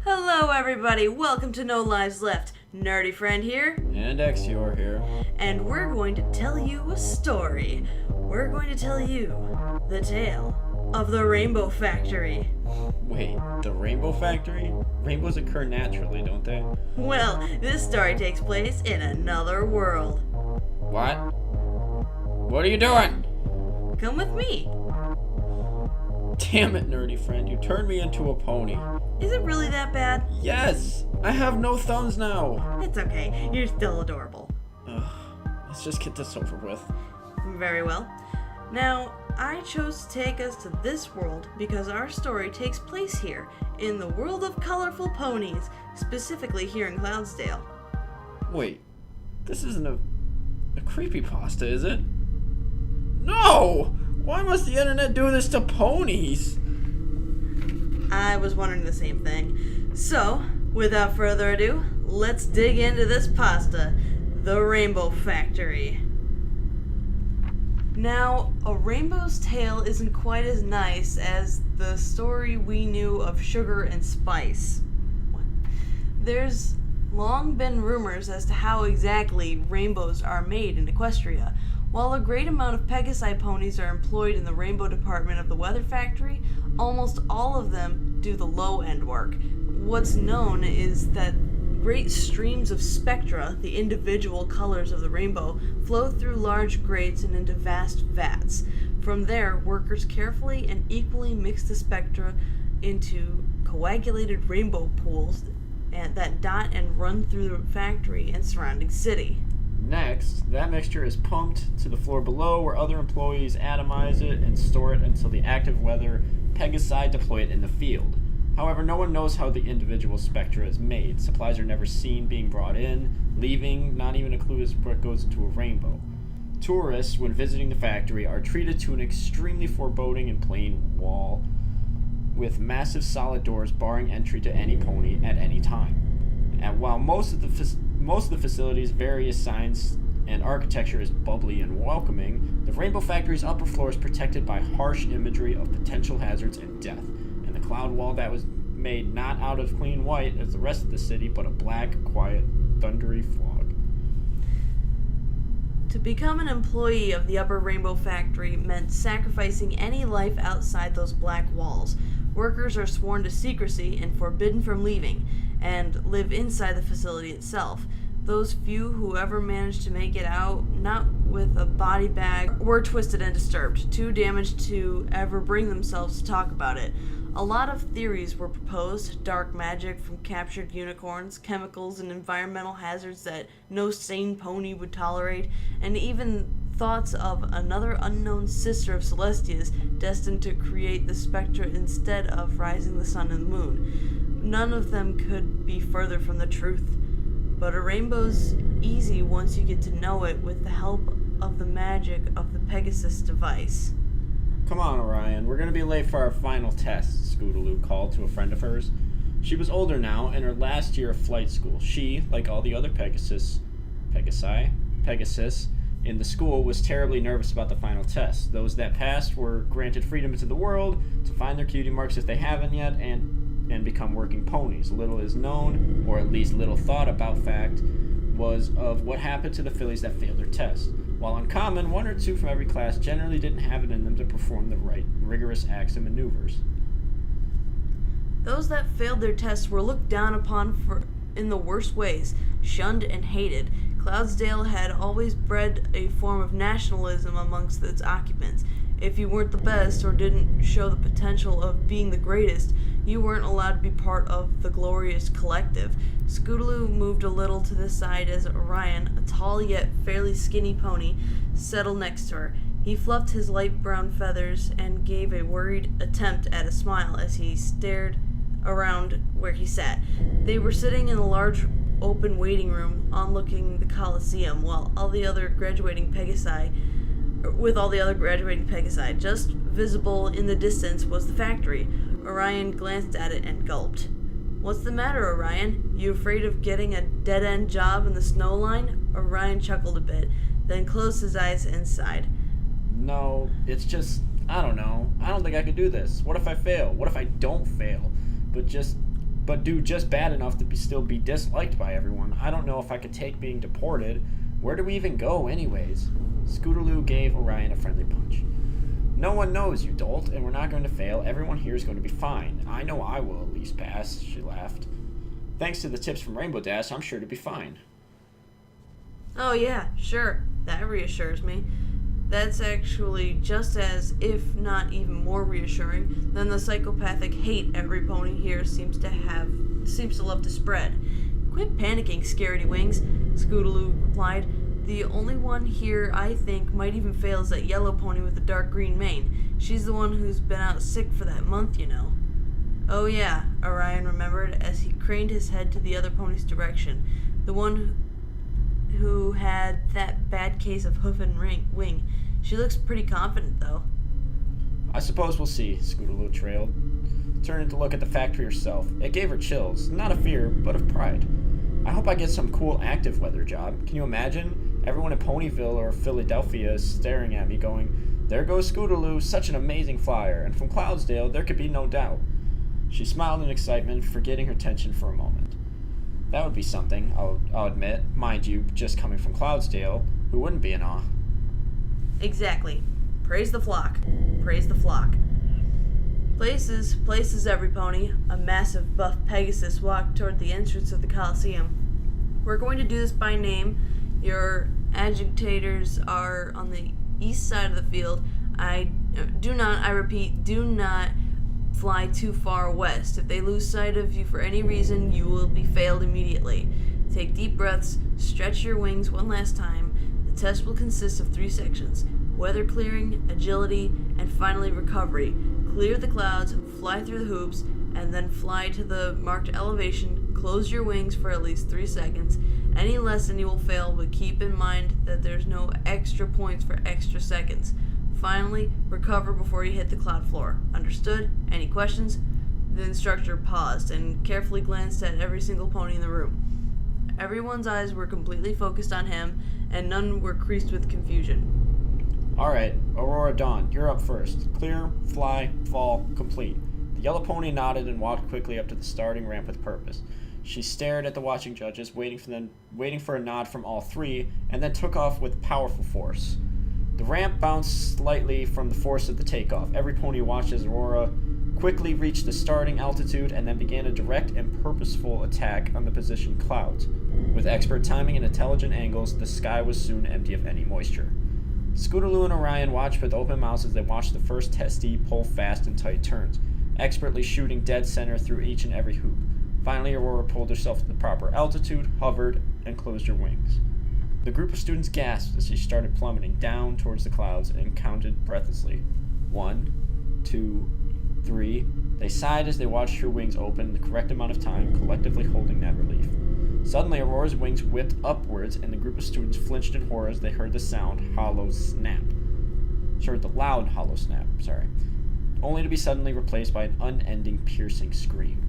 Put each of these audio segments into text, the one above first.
Hello everybody, welcome to No Lives Left. Nerdy Friend here. And Exior here. And we're going to tell you a story. We're going to tell you the tale of the Rainbow Factory. Wait, the Rainbow Factory? Rainbows occur naturally, don't they? Well, this story takes place in another world. What? What are you doing? Come with me. Damn it, Nerdy Friend, you turned me into a pony. Is it really that bad? Yes! I have no thumbs now! It's okay, you're still adorable. Ugh, let's just get this over with. Very well. Now, I chose to take us to this world because our story takes place here, in the world of colorful ponies, specifically here in Cloudsdale. Wait, this isn't a creepypasta, is it? No! Why must the internet do this to ponies? I was wondering the same thing. So, without further ado, let's dig into this pasta, the Rainbow Factory. Now, A Rainbow's Tale isn't quite as nice as the story we knew of Sugar and Spice. There's long been rumors as to how exactly rainbows are made in Equestria. While a great amount of Pegasi ponies are employed in the rainbow department of the Weather Factory, almost all of them do the low-end work. What's known is that great streams of spectra, the individual colors of the rainbow, flow through large grates and into vast vats. From there, workers carefully and equally mix the spectra into coagulated rainbow pools that dot and run through the factory and surrounding city. Next, that mixture is pumped to the floor below where other employees atomize it and store it until the active weather Pegasi deploy it in the field. However, no one knows how the individual spectra is made. Supplies are never seen being brought in, leaving, not even a clue as to what goes into a rainbow. Tourists, when visiting the factory, are treated to an extremely foreboding and plain wall with massive solid doors barring entry to any pony at any time. And while most of the facility's various signs and architecture is bubbly and welcoming, the Rainbow Factory's upper floor is protected by harsh imagery of potential hazards and death, and the cloud wall that was made not out of clean white as the rest of the city, but a black, quiet, thundery fog. To become an employee of the Upper Rainbow Factory meant sacrificing any life outside those black walls. Workers are sworn to secrecy and forbidden from leaving, and live inside the facility itself. Those few who ever managed to make it out, not with a body bag, were twisted and disturbed, too damaged to ever bring themselves to talk about it. A lot of theories were proposed: dark magic from captured unicorns, chemicals and environmental hazards that no sane pony would tolerate, and even thoughts of another unknown sister of Celestia's destined to create the spectra instead of rising the sun and the moon. None of them could be further from the truth. But a rainbow's easy once you get to know it with the help of the magic of the Pegasus device. Come on, Orion, we're going to be late for our final test, Scootaloo called to a friend of hers. She was older now, in her last year of flight school. She, like all the other Pegasus in the school, was terribly nervous about the final test. Those that passed were granted freedom into the world to find their cutie marks if they haven't yet, and become working ponies. Little is known, or at least little thought about fact, was of what happened to the fillies that failed their test. While uncommon, one or two from every class generally didn't have it in them to perform the right, rigorous acts and maneuvers. Those that failed their tests were looked down upon in the worst ways, shunned and hated. Cloudsdale had always bred a form of nationalism amongst its occupants. If you weren't the best or didn't show the potential of being the greatest, you weren't allowed to be part of the glorious collective. Scootaloo moved a little to the side as Orion, a tall yet fairly skinny pony, settled next to her. He fluffed his light brown feathers and gave a worried attempt at a smile as he stared around where he sat. They were sitting in a large open waiting room overlooking the Coliseum, with all the other graduating Pegasi. Just visible in the distance was the factory. Orion glanced at it and gulped. "What's the matter, Orion? You afraid of getting a dead-end job in the snow line?" Orion chuckled a bit, then closed his eyes and sighed. No, it's just, I don't know. I don't think I could do this. What if I fail? What if I don't fail? But but do just bad enough to still be disliked by everyone. I don't know if I could take being deported. Where do we even go, anyways? Scootaloo gave Orion a friendly punch. No one knows, you dolt, and we're not going to fail. Everyone here is going to be fine. I know I will at least pass, she laughed. Thanks to the tips from Rainbow Dash, I'm sure to be fine. Oh yeah, sure. That reassures me. That's actually just as, if not even more reassuring, than the psychopathic hate every pony here seems to love to spread. Quit panicking, Scaredy Wings, Scootaloo replied. The only one here I think might even fail is that yellow pony with the dark green mane. She's the one who's been out sick for that month, you know. Oh yeah, Orion remembered as he craned his head to the other pony's direction. The one who had that bad case of hoof and wing. She looks pretty confident, though. I suppose we'll see, Scootaloo trailed, turning to look at the factory herself. It gave her chills, not of fear, but of pride. I hope I get some cool active weather job. Can you imagine? Everyone in Ponyville or Philadelphia is staring at me going, there goes Scootaloo, such an amazing flyer, and from Cloudsdale there could be no doubt. She smiled in excitement, forgetting her tension for a moment. That would be something, I'll admit. Mind you, just coming from Cloudsdale, who wouldn't be in awe? Exactly. Praise the flock. Praise the flock. Places every pony. A massive buff Pegasus walked toward the entrance of the Coliseum. We're going to do this by name. Your agitators are on the east side of the field. I repeat, do not fly too far west. If they lose sight of you for any reason, you will be failed immediately. Take deep breaths, stretch your wings one last time. The test will consist of 3 sections: weather clearing, agility, and finally recovery. Clear the clouds, fly through the hoops, and then fly to the marked elevation. Close your wings for at least 3 seconds. Any less than you will fail, but keep in mind that there's no extra points for extra seconds. Finally, recover before you hit the cloud floor. Understood? Any questions? The instructor paused and carefully glanced at every single pony in the room. Everyone's eyes were completely focused on him, and none were creased with confusion. Alright, Aurora Dawn, you're up first. Clear, fly, fall, complete. The yellow pony nodded and walked quickly up to the starting ramp with purpose. She stared at the watching judges, waiting for a nod from all 3, and then took off with powerful force. The ramp bounced slightly from the force of the takeoff. Every pony watched as Aurora quickly reached the starting altitude and then began a direct and purposeful attack on the positioned clouds. With expert timing and intelligent angles, the sky was soon empty of any moisture. Scootaloo and Orion watched with open mouths as they watched the first testee pull fast and tight turns, expertly shooting dead center through each and every hoop. Finally, Aurora pulled herself to the proper altitude, hovered, and closed her wings. The group of students gasped as she started plummeting down towards the clouds and counted breathlessly. 1, 2, 3. They sighed as they watched her wings open the correct amount of time, collectively holding that relief. Suddenly, Aurora's wings whipped upwards, and the group of students flinched in horror as they heard the loud hollow snap, only to be suddenly replaced by an unending, piercing scream.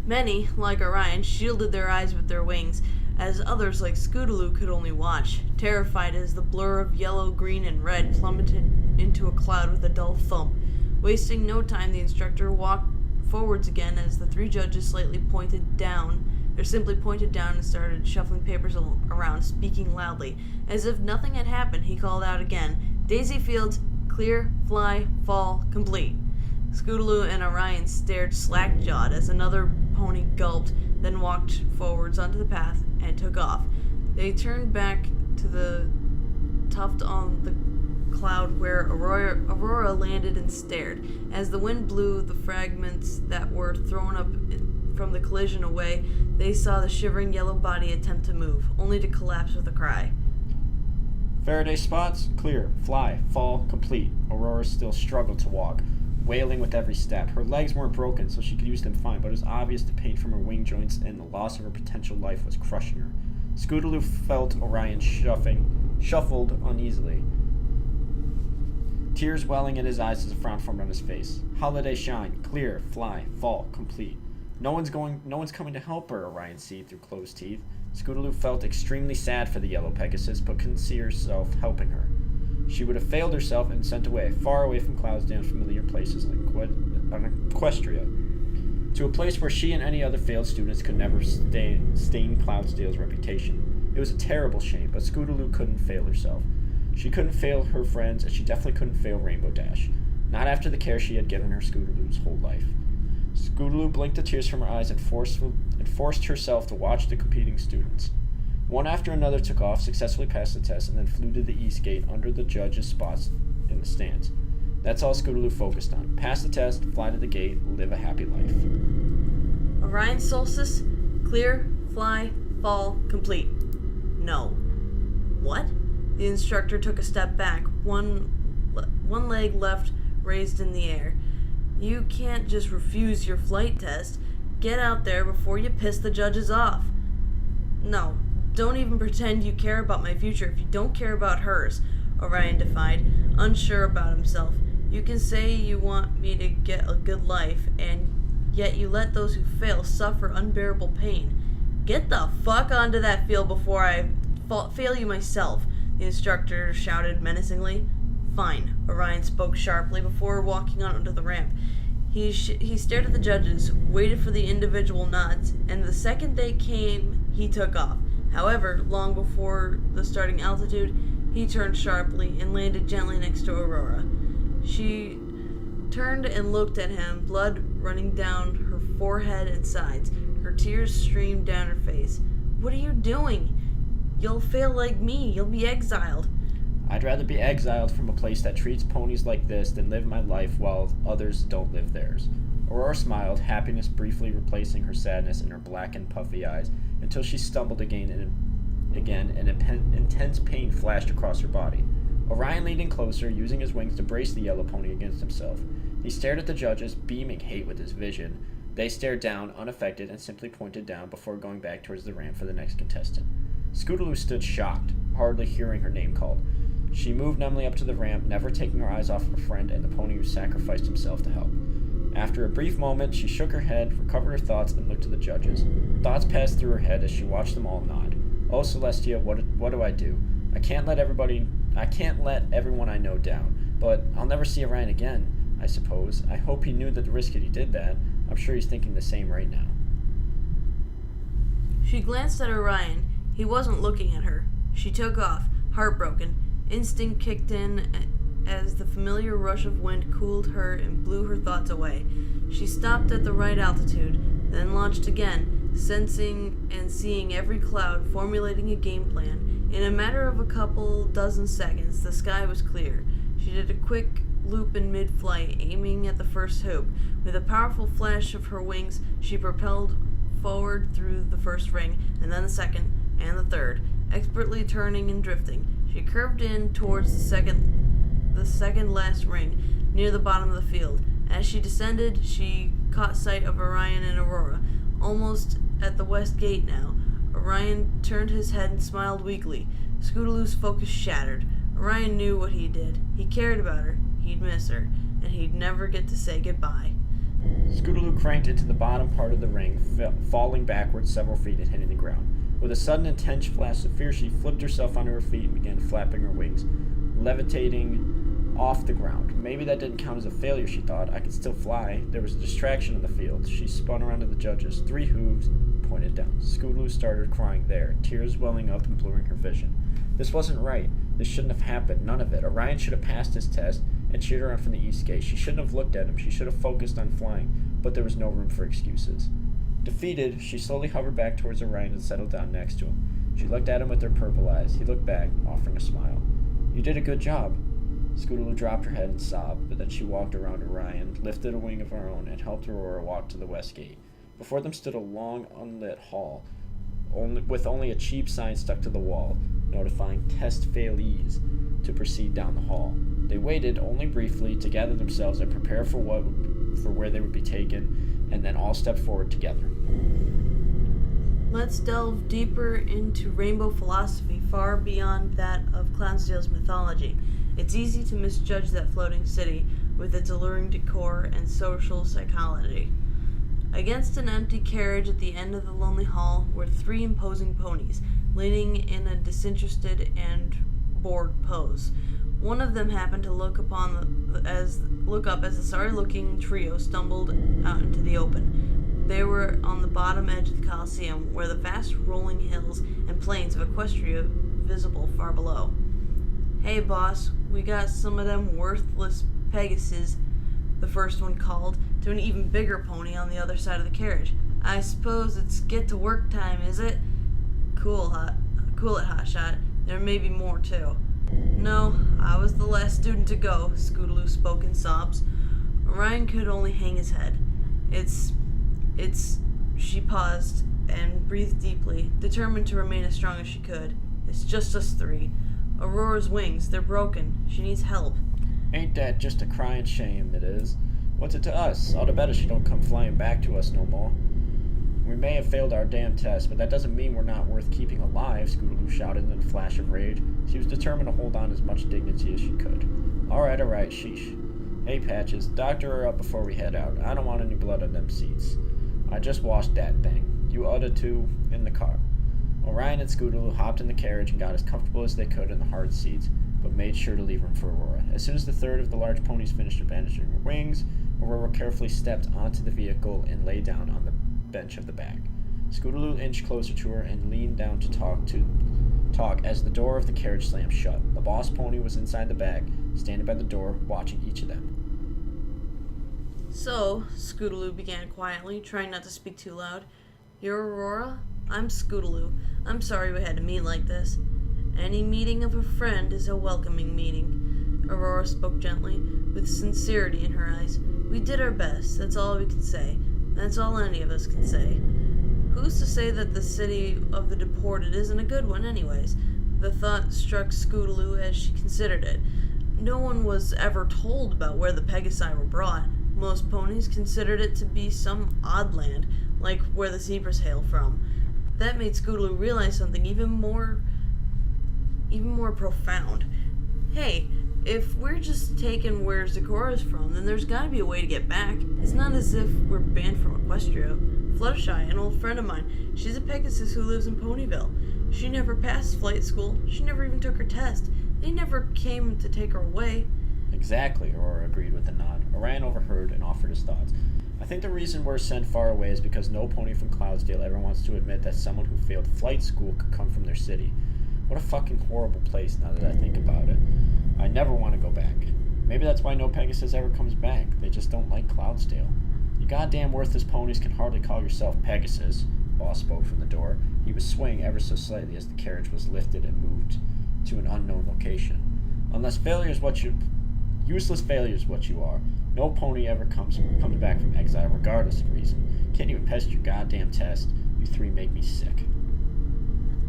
Many, like Orion, shielded their eyes with their wings, as others, like Scootaloo, could only watch, terrified as the blur of yellow, green, and red plummeted into a cloud with a dull thump. Wasting no time, the instructor walked forwards again as the 3 judges simply pointed down and started shuffling papers around, speaking loudly. As if nothing had happened, he called out again, Daisy Fields, clear, fly, fall, complete. Scootaloo and Orion stared slack-jawed as another pony gulped, then walked forwards onto the path and took off. They turned back to the tuft on the cloud where Aurora landed and stared. As the wind blew the fragments that were thrown up from the collision away, they saw the shivering yellow body attempt to move, only to collapse with a cry. Faraday spots, clear, fly, fall, complete. Aurora still struggled to walk, wailing with every step. Her legs weren't broken, so she could use them fine, but it was obvious the pain from her wing joints and the loss of her potential life was crushing her. Scootaloo felt Orion shuffled uneasily, tears welling in his eyes as a frown formed on his face. Holiday shine, clear, fly, fall, complete. No one's coming to help her, Orion seethed through closed teeth. Scootaloo felt extremely sad for the yellow Pegasus, but couldn't see herself helping her. She would have failed herself and sent away, far away from Cloudsdale and familiar places like Equestria. to a place where she and any other failed students could never stain Cloudsdale's reputation. It was a terrible shame, but Scootaloo couldn't fail herself. She couldn't fail her friends, and she definitely couldn't fail Rainbow Dash. Not after the care she had given her Scootaloo's whole life. Scootaloo blinked the tears from her eyes and forced herself to watch the competing students. One after another took off, successfully passed the test, and then flew to the east gate under the judges' spots in the stands. That's all Scootaloo focused on. Pass the test, fly to the gate, live a happy life. Orion Solstice, clear, fly, fall, complete. No. What? The instructor took a step back, one leg left raised in the air. You can't just refuse your flight test. Get out there before you piss the judges off. No, don't even pretend you care about my future if you don't care about hers, Orion defied, unsure about himself. You can say you want me to get a good life, and yet you let those who fail suffer unbearable pain. Get the fuck onto that field before I fail you myself, the instructor shouted menacingly. Fine, Orion spoke sharply before walking onto the ramp. He stared at the judges, waited for the individual nods, and the second they came, he took off. However, long before the starting altitude, he turned sharply and landed gently next to Aurora. She turned and looked at him, blood running down her forehead and sides. Her tears streamed down her face. What are you doing? You'll fail like me. You'll be exiled. I'd rather be exiled from a place that treats ponies like this than live my life while others don't live theirs. Aurora smiled, happiness briefly replacing her sadness in her black and puffy eyes, until she stumbled again, and intense pain flashed across her body. Orion leaned in closer, using his wings to brace the yellow pony against himself. He stared at the judges, beaming hate with his vision. They stared down, unaffected, and simply pointed down before going back towards the ramp for the next contestant. Scootaloo stood shocked, hardly hearing her name called. She moved numbly up to the ramp, never taking her eyes off her friend and the pony who sacrificed himself to help. After a brief moment, she shook her head, recovered her thoughts, and looked to the judges. Thoughts passed through her head as she watched them all nod. Oh, Celestia, what do I do? I can't let everyone I know down, but I'll never see Orion again, I suppose. I hope he knew the risk that he did that. I'm sure he's thinking the same right now. She glanced at Orion. He wasn't looking at her. She took off, heartbroken. Instinct kicked in as the familiar rush of wind cooled her and blew her thoughts away. She stopped at the right altitude, then launched again, sensing and seeing every cloud, formulating a game plan. In a matter of a couple dozen seconds, the sky was clear. She did a quick loop in mid-flight, aiming at the first hoop. With a powerful flash of her wings, she propelled forward through the first ring, and then the second, and the third, expertly turning and drifting. She curved in towards the second last ring, near the bottom of the field. As she descended, she caught sight of Orion and Aurora, almost at the west gate now. Orion turned his head and smiled weakly. Scootaloo's focus shattered. Orion knew what he did. He cared about her. He'd miss her, and he'd never get to say goodbye. Scootaloo cranked into the bottom part of the ring, falling backwards several feet and hitting the ground. With a sudden intense flash of fear, she flipped herself onto her feet and began flapping her wings, levitating off the ground. Maybe that didn't count as a failure, she thought. I could still fly. There was a distraction in the field. She spun around to the judges. 3 hooves pointed down. Scootaloo started crying there, tears welling up and blurring her vision. This wasn't right. This shouldn't have happened. None of it. Orion should have passed his test and cheered her on from the east gate. She shouldn't have looked at him. She should have focused on flying, but there was no room for excuses. Defeated, she slowly hovered back towards Orion and settled down next to him. She looked at him with her purple eyes. He looked back, offering a smile. You did a good job. Scootaloo dropped her head and sobbed, but then she walked around Orion, lifted a wing of her own, and helped Aurora walk to the west gate. Before them stood a long, unlit hall, with only a cheap sign stuck to the wall, notifying test failees to proceed down the hall. They waited only briefly to gather themselves and prepare for where they would be taken, and then all stepped forward together. Let's delve deeper into rainbow philosophy, far beyond that of Cloudsdale's mythology. It's easy to misjudge that floating city with its alluring decor and social psychology. Against an empty carriage at the end of the lonely hall were 3 imposing ponies, leaning in a disinterested and bored pose. One of them happened to look up as the sorry-looking trio stumbled out into the open. They were on the bottom edge of the Coliseum, where the vast rolling hills and plains of Equestria visible far below. "Hey, boss, we got some of them worthless Pegasus," the first one called to an even bigger pony on the other side of the carriage. "I suppose it's get to work time, is it?" Cool it, Hotshot. There may be more, too." "No, I was the last student to go," Scootaloo spoke in sobs. Orion could only hang his head. It's... She paused and breathed deeply, determined to remain as strong as she could. "It's just us three. Aurora's wings, they're broken. She needs help." Ain't that just a crying shame, it is? What's it to us? All the better she don't come flying back to us no more. We may have failed our damn test, but that doesn't mean we're not worth keeping alive, Scootaloo shouted in a flash of rage. She was determined to hold on as much dignity as she could. Alright, sheesh. Hey, Patches, doctor her up before we head out. I don't want any blood on them seats. I just washed that thing. You other two in the car. Orion and Scootaloo hopped in the carriage and got as comfortable as they could in the hard seats, but made sure to leave room for Aurora. As soon as the third of the large ponies finished bandaging her wings, Aurora carefully stepped onto the vehicle and lay down on the bench of the back. Scootaloo inched closer to her and leaned down to talk as the door of the carriage slammed shut. The boss pony was inside the back, standing by the door, watching each of them. "So," Scootaloo began quietly, trying not to speak too loud, "you're Aurora? I'm Scootaloo. I'm sorry we had to meet like this." "Any meeting of a friend is a welcoming meeting," Aurora spoke gently, with sincerity in her eyes. "We did our best, that's all we can say. That's all any of us can say. Who's to say that the city of the deported isn't a good one anyways?" The thought struck Scootaloo as she considered it. No one was ever told about where the Pegasi were brought. Most ponies considered it to be some odd land, like where the zebras hail from. That made Scootaloo realize something even more profound. Hey, if we're just taking where Zikora's from, then there's gotta be a way to get back. It's not as if we're banned from Equestria. Fluttershy, an old friend of mine, she's a Pegasus who lives in Ponyville. She never passed flight school. She never even took her test. They never came to take her away. Exactly, Aurora agreed with a nod. Orion overheard and offered his thoughts. "I think the reason we're sent far away is because no pony from Cloudsdale ever wants to admit that someone who failed flight school could come from their city. What a fucking horrible place now that I think about it. I never want to go back. Maybe that's why no Pegasus ever comes back. They just don't like Cloudsdale. You goddamn worthless ponies can hardly call yourself Pegasus." Boss spoke from the door. He was swaying ever so slightly as the carriage was lifted and moved to an unknown location. "Useless failure is what you are. No pony ever comes back from exile regardless of reason. Can't even pass your goddamn test. You three make me sick."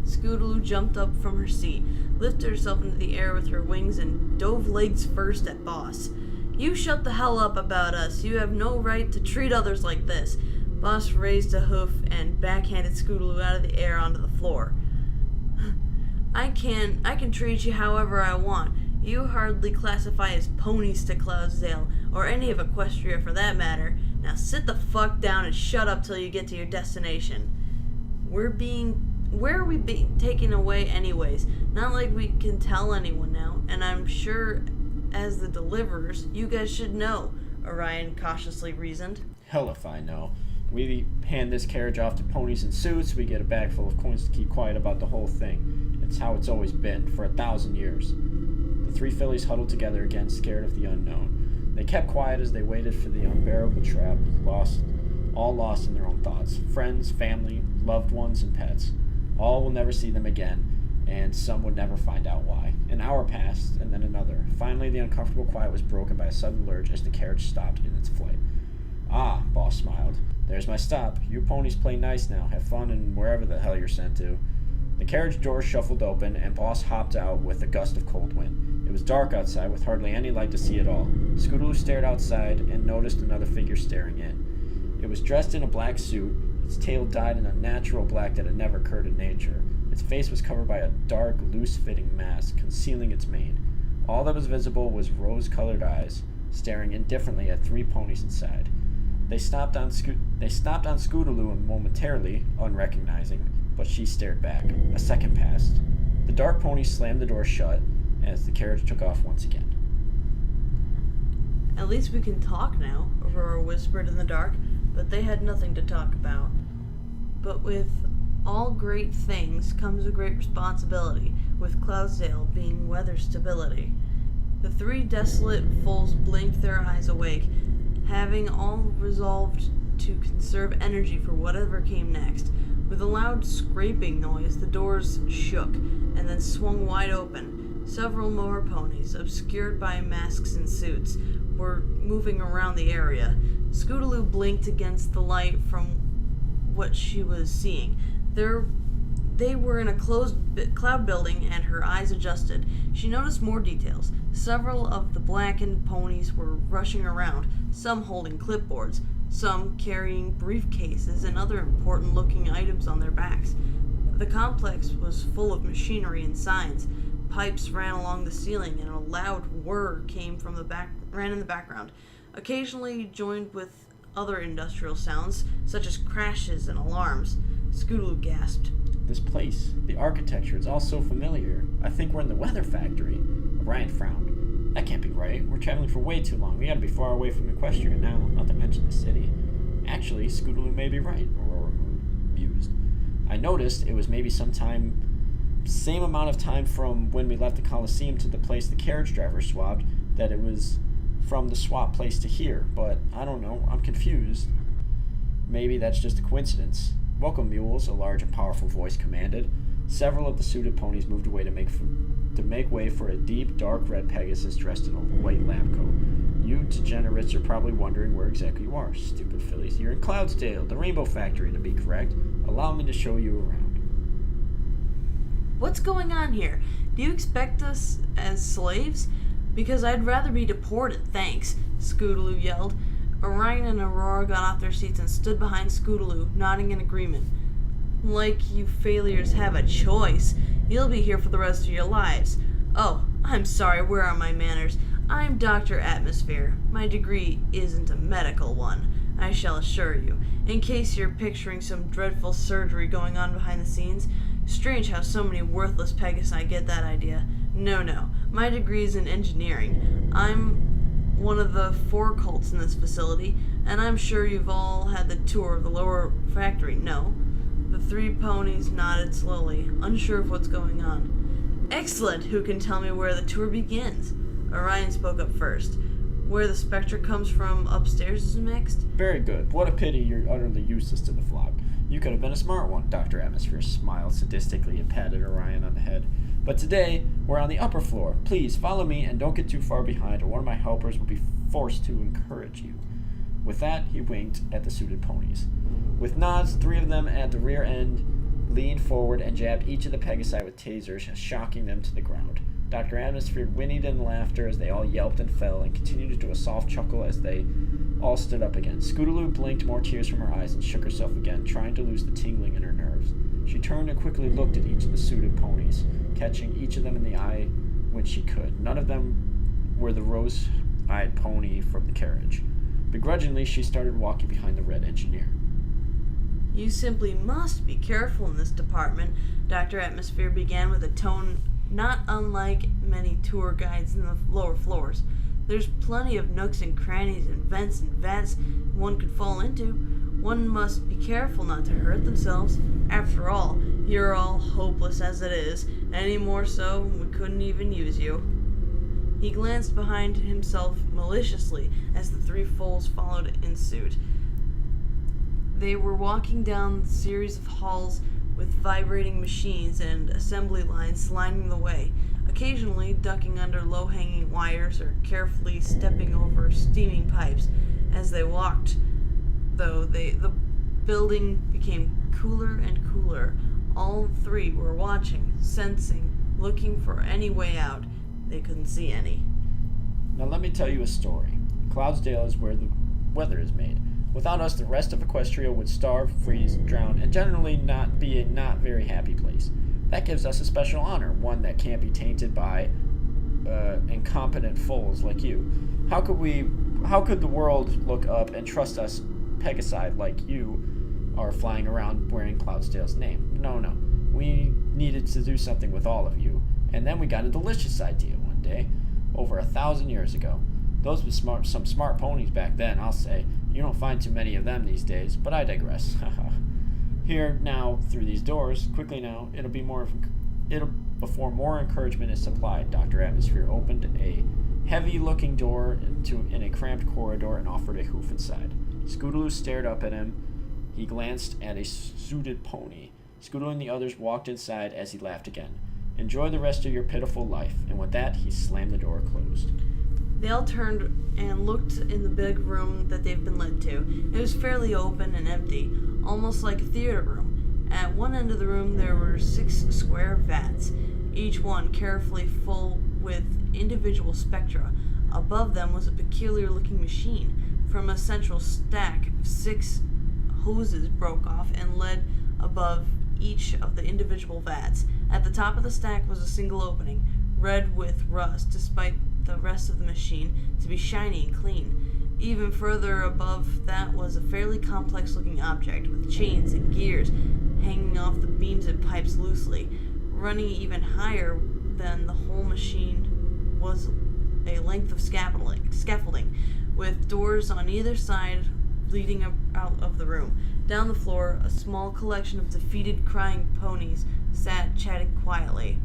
Scootaloo jumped up from her seat, lifted herself into the air with her wings, and dove legs first at Boss. "You shut the hell up about us. You have no right to treat others like this." Boss raised a hoof and backhanded Scootaloo out of the air onto the floor. I can treat you however I want. You hardly classify as ponies to Cloudsdale, or any of Equestria for that matter. Now sit the fuck down and shut up till you get to your destination. Where are we being taken away anyways? Not like we can tell anyone now, and I'm sure as the deliverers, you guys should know, Orion cautiously reasoned. "Hell if I know. We hand this carriage off to ponies in suits, we get a bag full of coins to keep quiet about the whole thing. It's how it's always been, for 1,000 years. The three fillies huddled together again, scared of the unknown. They kept quiet as they waited for the unbearable trap, all lost in their own thoughts. Friends, family, loved ones, and pets. All will never see them again, and some would never find out why. An hour passed, and then another. Finally, the uncomfortable quiet was broken by a sudden lurch as the carriage stopped in its flight. "Ah," Boss smiled. "There's my stop. You ponies play nice now. Have fun in wherever the hell you're sent to." The carriage doors shuffled open, and Boss hopped out with a gust of cold wind. It was dark outside, with hardly any light to see at all. Scootaloo stared outside and noticed another figure staring in. It was dressed in a black suit, its tail dyed an unnatural black that had never occurred in nature. Its face was covered by a dark, loose-fitting mask, concealing its mane. All that was visible was rose-colored eyes, staring indifferently at three ponies inside. They stopped on Scootaloo momentarily, unrecognizing, but she stared back. A second passed. The dark pony slammed the door shut as the carriage took off once again. "At least we can talk now," Aurora whispered in the dark. but they had nothing to talk about. But with all great things comes a great responsibility, with Cloudsdale being weather stability. The three desolate foals blinked their eyes awake, having all resolved to conserve energy for whatever came next. With a loud scraping noise, the doors shook and then swung wide open. Several more ponies, obscured by masks and suits, were moving around the area. Scootaloo blinked against the light from what she was seeing. They were in a closed cloud building, and her eyes adjusted. She noticed more details. Several of the blackened ponies were rushing around, some holding clipboards, some carrying briefcases and other important-looking items on their backs. The complex was full of machinery and signs. Pipes ran along the ceiling, and a loud whir ran in the background, occasionally joined with other industrial sounds, such as crashes and alarms. Scootaloo gasped. This place, the architecture, it's all so familiar. I think we're in the weather factory. Orion frowned. That can't be right. We're traveling for way too long. We gotta be far away from Equestria now, not to mention the city. Actually, Scootaloo may be right, Aurora mused. I noticed it was maybe same amount of time from when we left the Coliseum to the place the carriage driver swapped, that it was from the swap place to here, but I don't know, I'm confused. Maybe that's just a coincidence. Welcome, mules, a large and powerful voice commanded. Several of the suited ponies moved away to make way for a deep, dark red Pegasus dressed in a white lab coat. You degenerates are probably wondering where exactly you are, stupid fillies. You're in Cloudsdale, the Rainbow Factory to be correct. Allow me to show you around. What's going on here? Do you expect us as slaves? Because I'd rather be deported, thanks, Scootaloo yelled. Orion and Aurora got off their seats and stood behind Scootaloo, nodding in agreement. Like you failures have a choice. You'll be here for the rest of your lives. Oh, I'm sorry, where are my manners? I'm Dr. Atmosphere. My degree isn't a medical one, I shall assure you, in case you're picturing some dreadful surgery going on behind the scenes. Strange how so many worthless Pegasi get that idea. No, my degree is in engineering. I'm one of the 4 cults in this facility, and I'm sure you've all had the tour of the lower factory, no? The 3 ponies nodded slowly, unsure of what's going on. Excellent! Who can tell me where the tour begins? Orion spoke up first. Where the spectra comes from upstairs is mixed? Very good. What a pity you're utterly useless to the flock. You could have been a smart one, Dr. Atmosphere smiled sadistically and patted Orion on the head. But today, we're on the upper floor. Please, follow me and don't get too far behind, or one of my helpers will be forced to encourage you. With that, he winked at the suited ponies. With nods, 3 of them at the rear end leaned forward and jabbed each of the Pegasi with tasers, shocking them to the ground. Dr. Atmosphere whinnied in laughter as they all yelped and fell, and continued to do a soft chuckle as they all stood up again. Scootaloo blinked more tears from her eyes and shook herself again, trying to lose the tingling in her nerves. She turned and quickly looked at each of the suited ponies, catching each of them in the eye when she could. None of them were the rose-eyed pony from the carriage. Begrudgingly, she started walking behind the red engineer. You simply must be careful in this department, Dr. Atmosphere began with a tone not unlike many tour guides in the lower floors. There's plenty of nooks and crannies and vents and vats one could fall into. One must be careful not to hurt themselves. After all, you're all hopeless as it is. Any more so, we couldn't even use you. He glanced behind himself maliciously as the 3 foals followed in suit. They were walking down the series of halls with vibrating machines and assembly lines lining the way, occasionally ducking under low-hanging wires or carefully stepping over steaming pipes. As they walked, though, the building became cooler and cooler. All 3 were watching, sensing, looking for any way out. They couldn't see any. Now let me tell you a story. Cloudsdale is where the weather is made. Without us, the rest of Equestria would starve, freeze, drown, and generally not be a not very happy place. That gives us a special honor, one that can't be tainted by incompetent fools like you. How could the world look up and trust us Pegasi like you are flying around wearing Cloudsdale's name? No. We needed to do something with all of you, and then we got a delicious idea one day, over 1,000 years ago. Those were some smart ponies back then, I'll say. You don't find too many of them these days, but I digress. Here now, through these doors, quickly now, before more encouragement is supplied, Dr. Atmosphere opened a heavy-looking door in a cramped corridor and offered a hoof inside. Scootaloo stared up at him. He glanced at a suited pony. Scootaloo and the others walked inside as he laughed again. Enjoy the rest of your pitiful life, and with that, he slammed the door closed. They all turned and looked in the big room that they've been led to. It was fairly open and empty, almost like a theater room. At one end of the room there were 6 square vats, each one carefully full with individual spectra. Above them was a peculiar-looking machine. From a central stack, 6 hoses broke off and led above each of the individual vats. At the top of the stack was a single opening, red with rust, despite the rest of the machine to be shiny and clean. Even further above that was a fairly complex-looking object, with chains and gears hanging off the beams and pipes loosely. Running even higher than the whole machine was a length of scaffolding, with doors on either side leading out of the room. Down the floor, a small collection of defeated, crying ponies sat chatting quietly.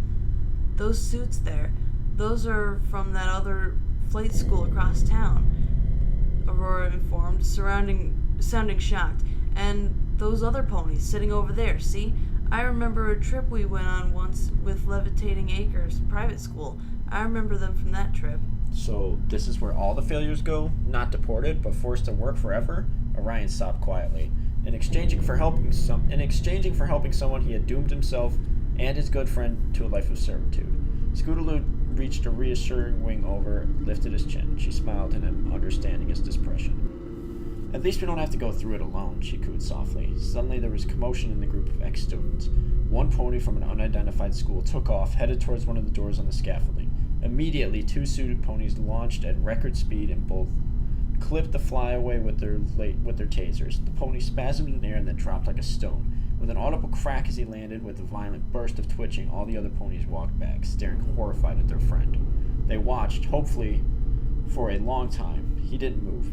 Those suits there, those are from that other flight school across town, Aurora informed, sounding shocked. And those other ponies sitting over there, see? I remember a trip we went on once with Levitating Acres Private School. I remember them from that trip. So this is where all the failures go? Not deported, but forced to work forever? Orion sobbed quietly. In exchanging for helping someone, he had doomed himself and his good friend to a life of servitude. Scootaloo reached a reassuring wing over, lifted his chin. She smiled at him, understanding his depression. At least we don't have to go through it alone, she cooed softly. Suddenly there was commotion in the group of ex-students. One pony from an unidentified school took off, headed towards one of the doors on the scaffolding. Immediately, 2 suited ponies launched at record speed and both clipped the flyaway with their tasers. The pony spasmed in air and then dropped like a stone. With an audible crack as he landed, with a violent burst of twitching, all the other ponies walked back, staring horrified at their friend. They watched, hopefully, for a long time. He didn't move.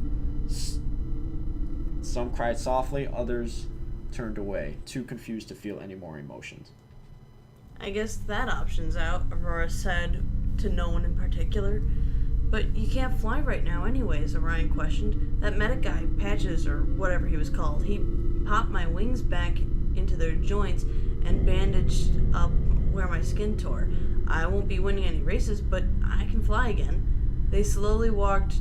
Some cried softly, others turned away, too confused to feel any more emotions. I guess that option's out, Aurora said to no one in particular. But you can't fly right now anyways, Orion questioned. That medic guy, Patches, or whatever he was called, he popped my wings back into their joints and bandaged up where my skin tore. I won't be winning any races, but I can fly again. They slowly walked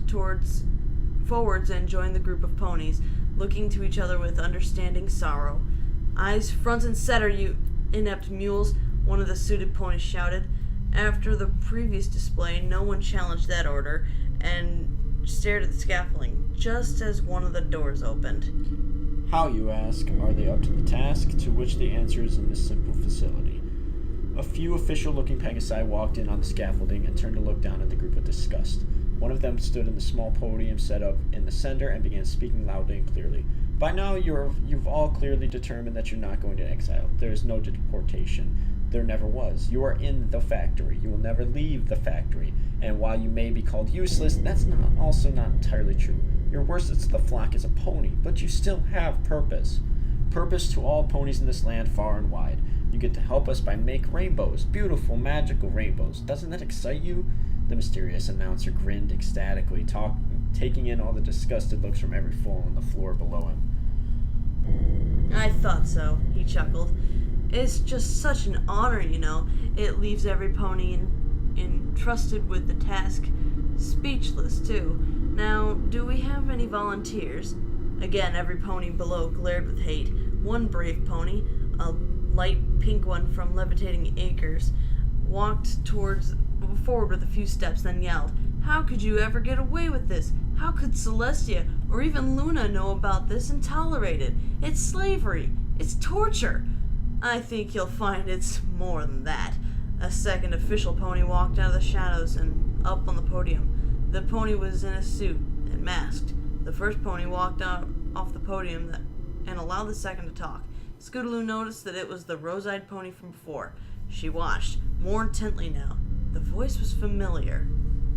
forwards and joined the group of ponies, looking to each other with understanding sorrow. Eyes front and center, you inept mules, one of the suited ponies shouted. After the previous display, no one challenged that order and stared at the scaffolding, just as one of the doors opened. How, you ask, are they up to the task? To which the answer is in this simple facility. A few official-looking Pegasi walked in on the scaffolding and turned to look down at the group with disgust. One of them stood in the small podium set up in the center and began speaking loudly and clearly. By now, you've all clearly determined that you're not going to exile. There is no deportation. There never was. You are in the factory. You will never leave the factory. And while you may be called useless, that's also not entirely true. Your worstest to the flock is a pony, but you still have purpose. Purpose to all ponies in this land far and wide. You get to help us by make rainbows, beautiful, magical rainbows. Doesn't that excite you? The mysterious announcer grinned ecstatically, taking in all the disgusted looks from every foal on the floor below him. I thought so, he chuckled. It's just such an honor, you know. It leaves every pony entrusted with the task speechless, too. Now, do we have any volunteers? Again, every pony below glared with hate. One brave pony, a light pink one from Levitating Acres, walked forward with a few steps, then yelled, "How could you ever get away with this? How could Celestia or even Luna know about this and tolerate it? It's slavery. It's torture." I think you'll find it's more than that. A second official pony walked out of the shadows and up on the podium. The pony was in a suit and masked. The first pony walked out off the podium and allowed the second to talk. Scootaloo noticed that it was the rose-eyed pony from before. She watched, more intently now. The voice was familiar.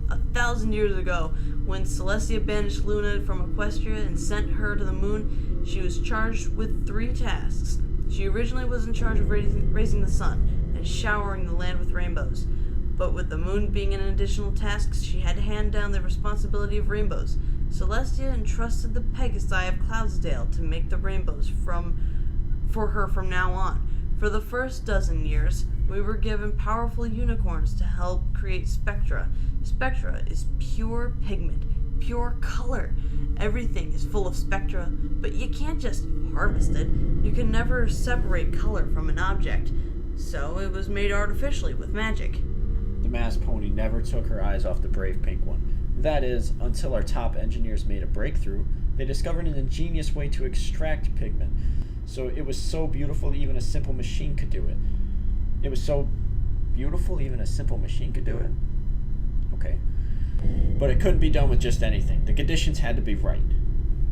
1,000 years ago, when Celestia banished Luna from Equestria and sent her to the moon, she was charged with 3 tasks. She originally was in charge of raising the sun and showering the land with rainbows. But with the moon being an additional task, she had to hand down the responsibility of rainbows. Celestia entrusted the Pegasi of Cloudsdale to make the rainbows for her from now on. For the first dozen years, we were given powerful unicorns to help create spectra. Spectra is pure pigment, pure color. Everything is full of spectra, but you can't just harvest it. You can never separate color from an object. So it was made artificially with magic. The masked pony never took her eyes off the brave pink one. That is, until our top engineers made a breakthrough. They discovered an ingenious way to extract pigment. So it was so beautiful even a simple machine could do it. It was so beautiful even a simple machine could do it. Okay. But it couldn't be done with just anything. The conditions had to be right.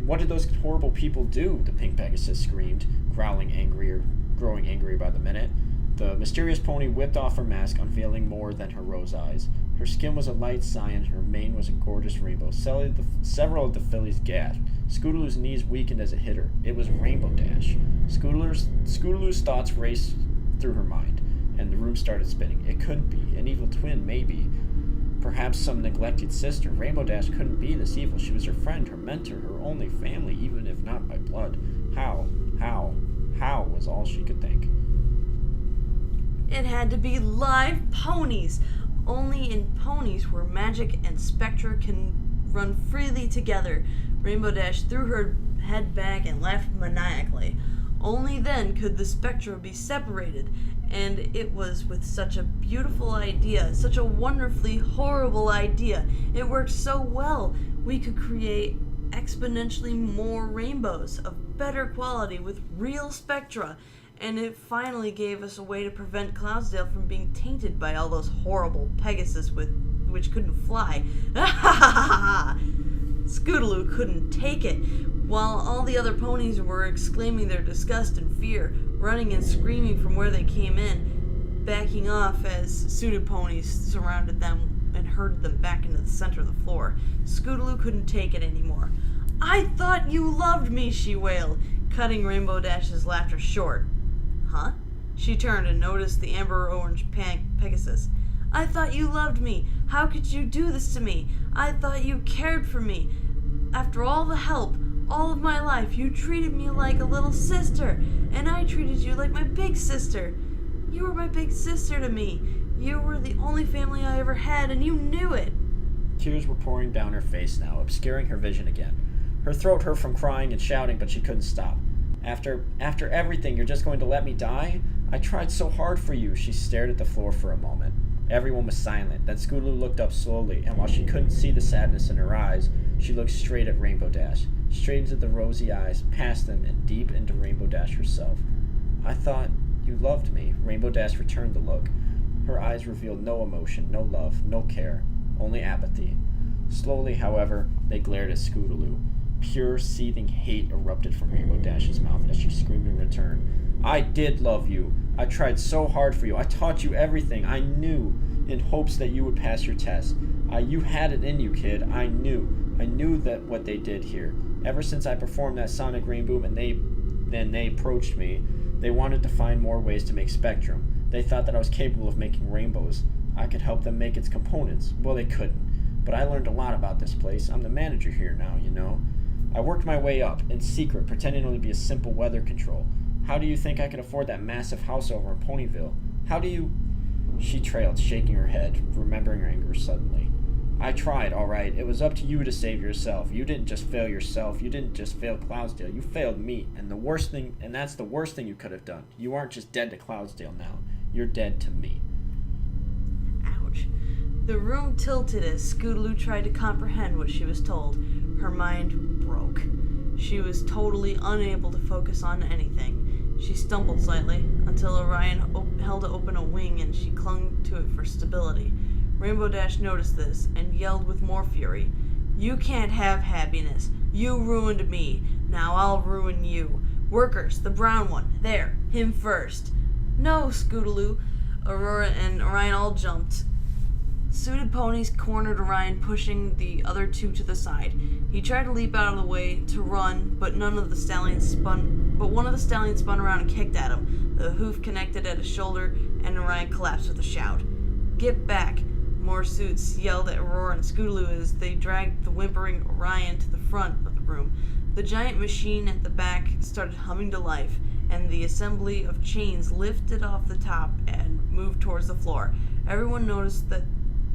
What did those horrible people do? The pink Pegasus screamed, growling angrier by the minute. The mysterious pony whipped off her mask, unveiling more than her rose eyes. Her skin was a light cyan, her mane was a gorgeous rainbow. Several of the fillies gasped. Scootaloo's knees weakened as it hit her. It was Rainbow Dash. Scootaloo's thoughts raced through her mind, and the room started spinning. It couldn't be. An evil twin, maybe. Perhaps some neglected sister. Rainbow Dash couldn't be this evil. She was her friend, her mentor, her only family, even if not by blood. How was all she could think. It had to be live ponies. Only in ponies where magic and spectra can run freely together. Rainbow Dash threw her head back and laughed maniacally. Only then could the spectra be separated, and it was with such a beautiful idea, such a wonderfully horrible idea. It worked so well. We could create exponentially more rainbows of better quality with real spectra. And it finally gave us a way to prevent Cloudsdale from being tainted by all those horrible Pegasus which couldn't fly. Scootaloo couldn't take it, while all the other ponies were exclaiming their disgust and fear, running and screaming from where they came in, backing off as suited ponies surrounded them and herded them back into the center of the floor. Scootaloo couldn't take it anymore. "I thought you loved me," she wailed, cutting Rainbow Dash's laughter short. Huh? She turned and noticed the amber-orange Pegasus. "I thought you loved me. How could you do this to me? I thought you cared for me. After all the help, all of my life, you treated me like a little sister, and I treated you like my big sister. You were my big sister to me. You were the only family I ever had, and you knew it." Tears were pouring down her face now, obscuring her vision again. Her throat hurt from crying and shouting, but she couldn't stop. After everything, you're just going to let me die? I tried so hard for you." She stared at the floor for a moment. Everyone was silent. Then Scootaloo looked up slowly, and while she couldn't see the sadness in her eyes, she looked straight at Rainbow Dash, straight into the rosy eyes, past them, and deep into Rainbow Dash herself. "I thought you loved me." Rainbow Dash returned the look. Her eyes revealed no emotion, no love, no care, only apathy. Slowly, however, they glared at Scootaloo. Pure, seething hate erupted from Rainbow Dash's mouth as she screamed in return. "I did love you. I tried so hard for you. I taught you everything. I knew, in hopes that you would pass your test. You had it in you, kid. I knew. I knew that what they did here. Ever since I performed that sonic rain boom and they approached me, they wanted to find more ways to make spectrum. They thought that I was capable of making rainbows. I could help them make its components. Well, they couldn't. But I learned a lot about this place. I'm the manager here now, you know. I worked my way up, in secret, pretending to be a simple weather control. How do you think I could afford that massive house over in Ponyville? How do you—" She trailed, shaking her head, remembering her anger suddenly. "I tried, all right. It was up to you to save yourself. You didn't just fail yourself. You didn't just fail Cloudsdale. You failed me. And that's the worst thing you could have done. You aren't just dead to Cloudsdale now. You're dead to me." Ouch. The room tilted as Scootaloo tried to comprehend what she was told. Her mind broke. She was totally unable to focus on anything. She stumbled slightly until Orion held open a wing and she clung to it for stability. Rainbow Dash noticed this and yelled with more fury. "You can't have happiness. You ruined me. Now I'll ruin you. Workers, the brown one. There, him first." "No, Scootaloo." Aurora and Orion all jumped. suited ponies cornered Orion, pushing the other two to the side. He tried to leap out of the way to run, but one of the stallions spun around and kicked at him. The hoof connected at his shoulder, and Orion collapsed with a shout. "Get back!" More suits yelled at Aurora and Scootaloo as they dragged the whimpering Orion to the front of the room. The giant machine at the back started humming to life, and the assembly of chains lifted off the top and moved towards the floor. Everyone noticed that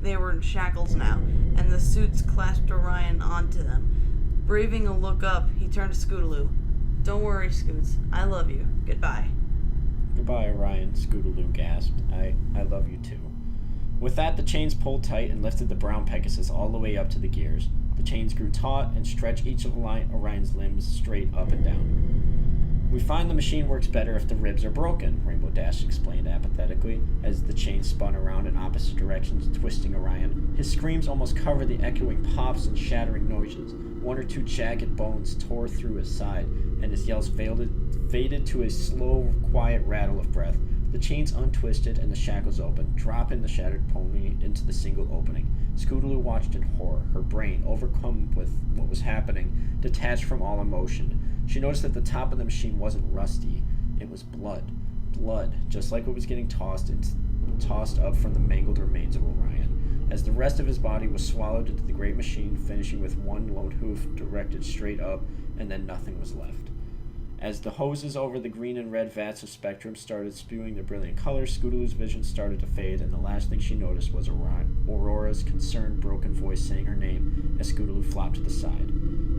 they were in shackles now, and the suits clasped Orion onto them. Braving a look up, he turned to Scootaloo. "Don't worry, Scoots. I love you. Goodbye." "Goodbye, Orion," Scootaloo gasped. I love you too." With that, the chains pulled tight and lifted the brown Pegasus all the way up to the gears. The chains grew taut and stretched each of Orion's limbs straight up and down. "We find the machine works better if the ribs are broken," Rainbow Dash explained apathetically, as the chain spun around in opposite directions, twisting Orion. His screams almost covered the echoing pops and shattering noises. One or two jagged bones tore through his side, and his yells faded to a slow, quiet rattle of breath. The chains untwisted and the shackles opened, dropping the shattered pony into the single opening. Scootaloo watched in horror, her brain, overcome with what was happening, detached from all emotion. She noticed that the top of the machine wasn't rusty. It was blood. Blood, just like what was getting tossed up from the mangled remains of Orion. As the rest of his body was swallowed into the great machine, finishing with one lone hoof directed straight up, and then nothing was left. As the hoses over the green and red vats of spectrum started spewing their brilliant colors, Scootaloo's vision started to fade, and the last thing she noticed was Aurora's concerned, broken voice saying her name as Scootaloo flopped to the side.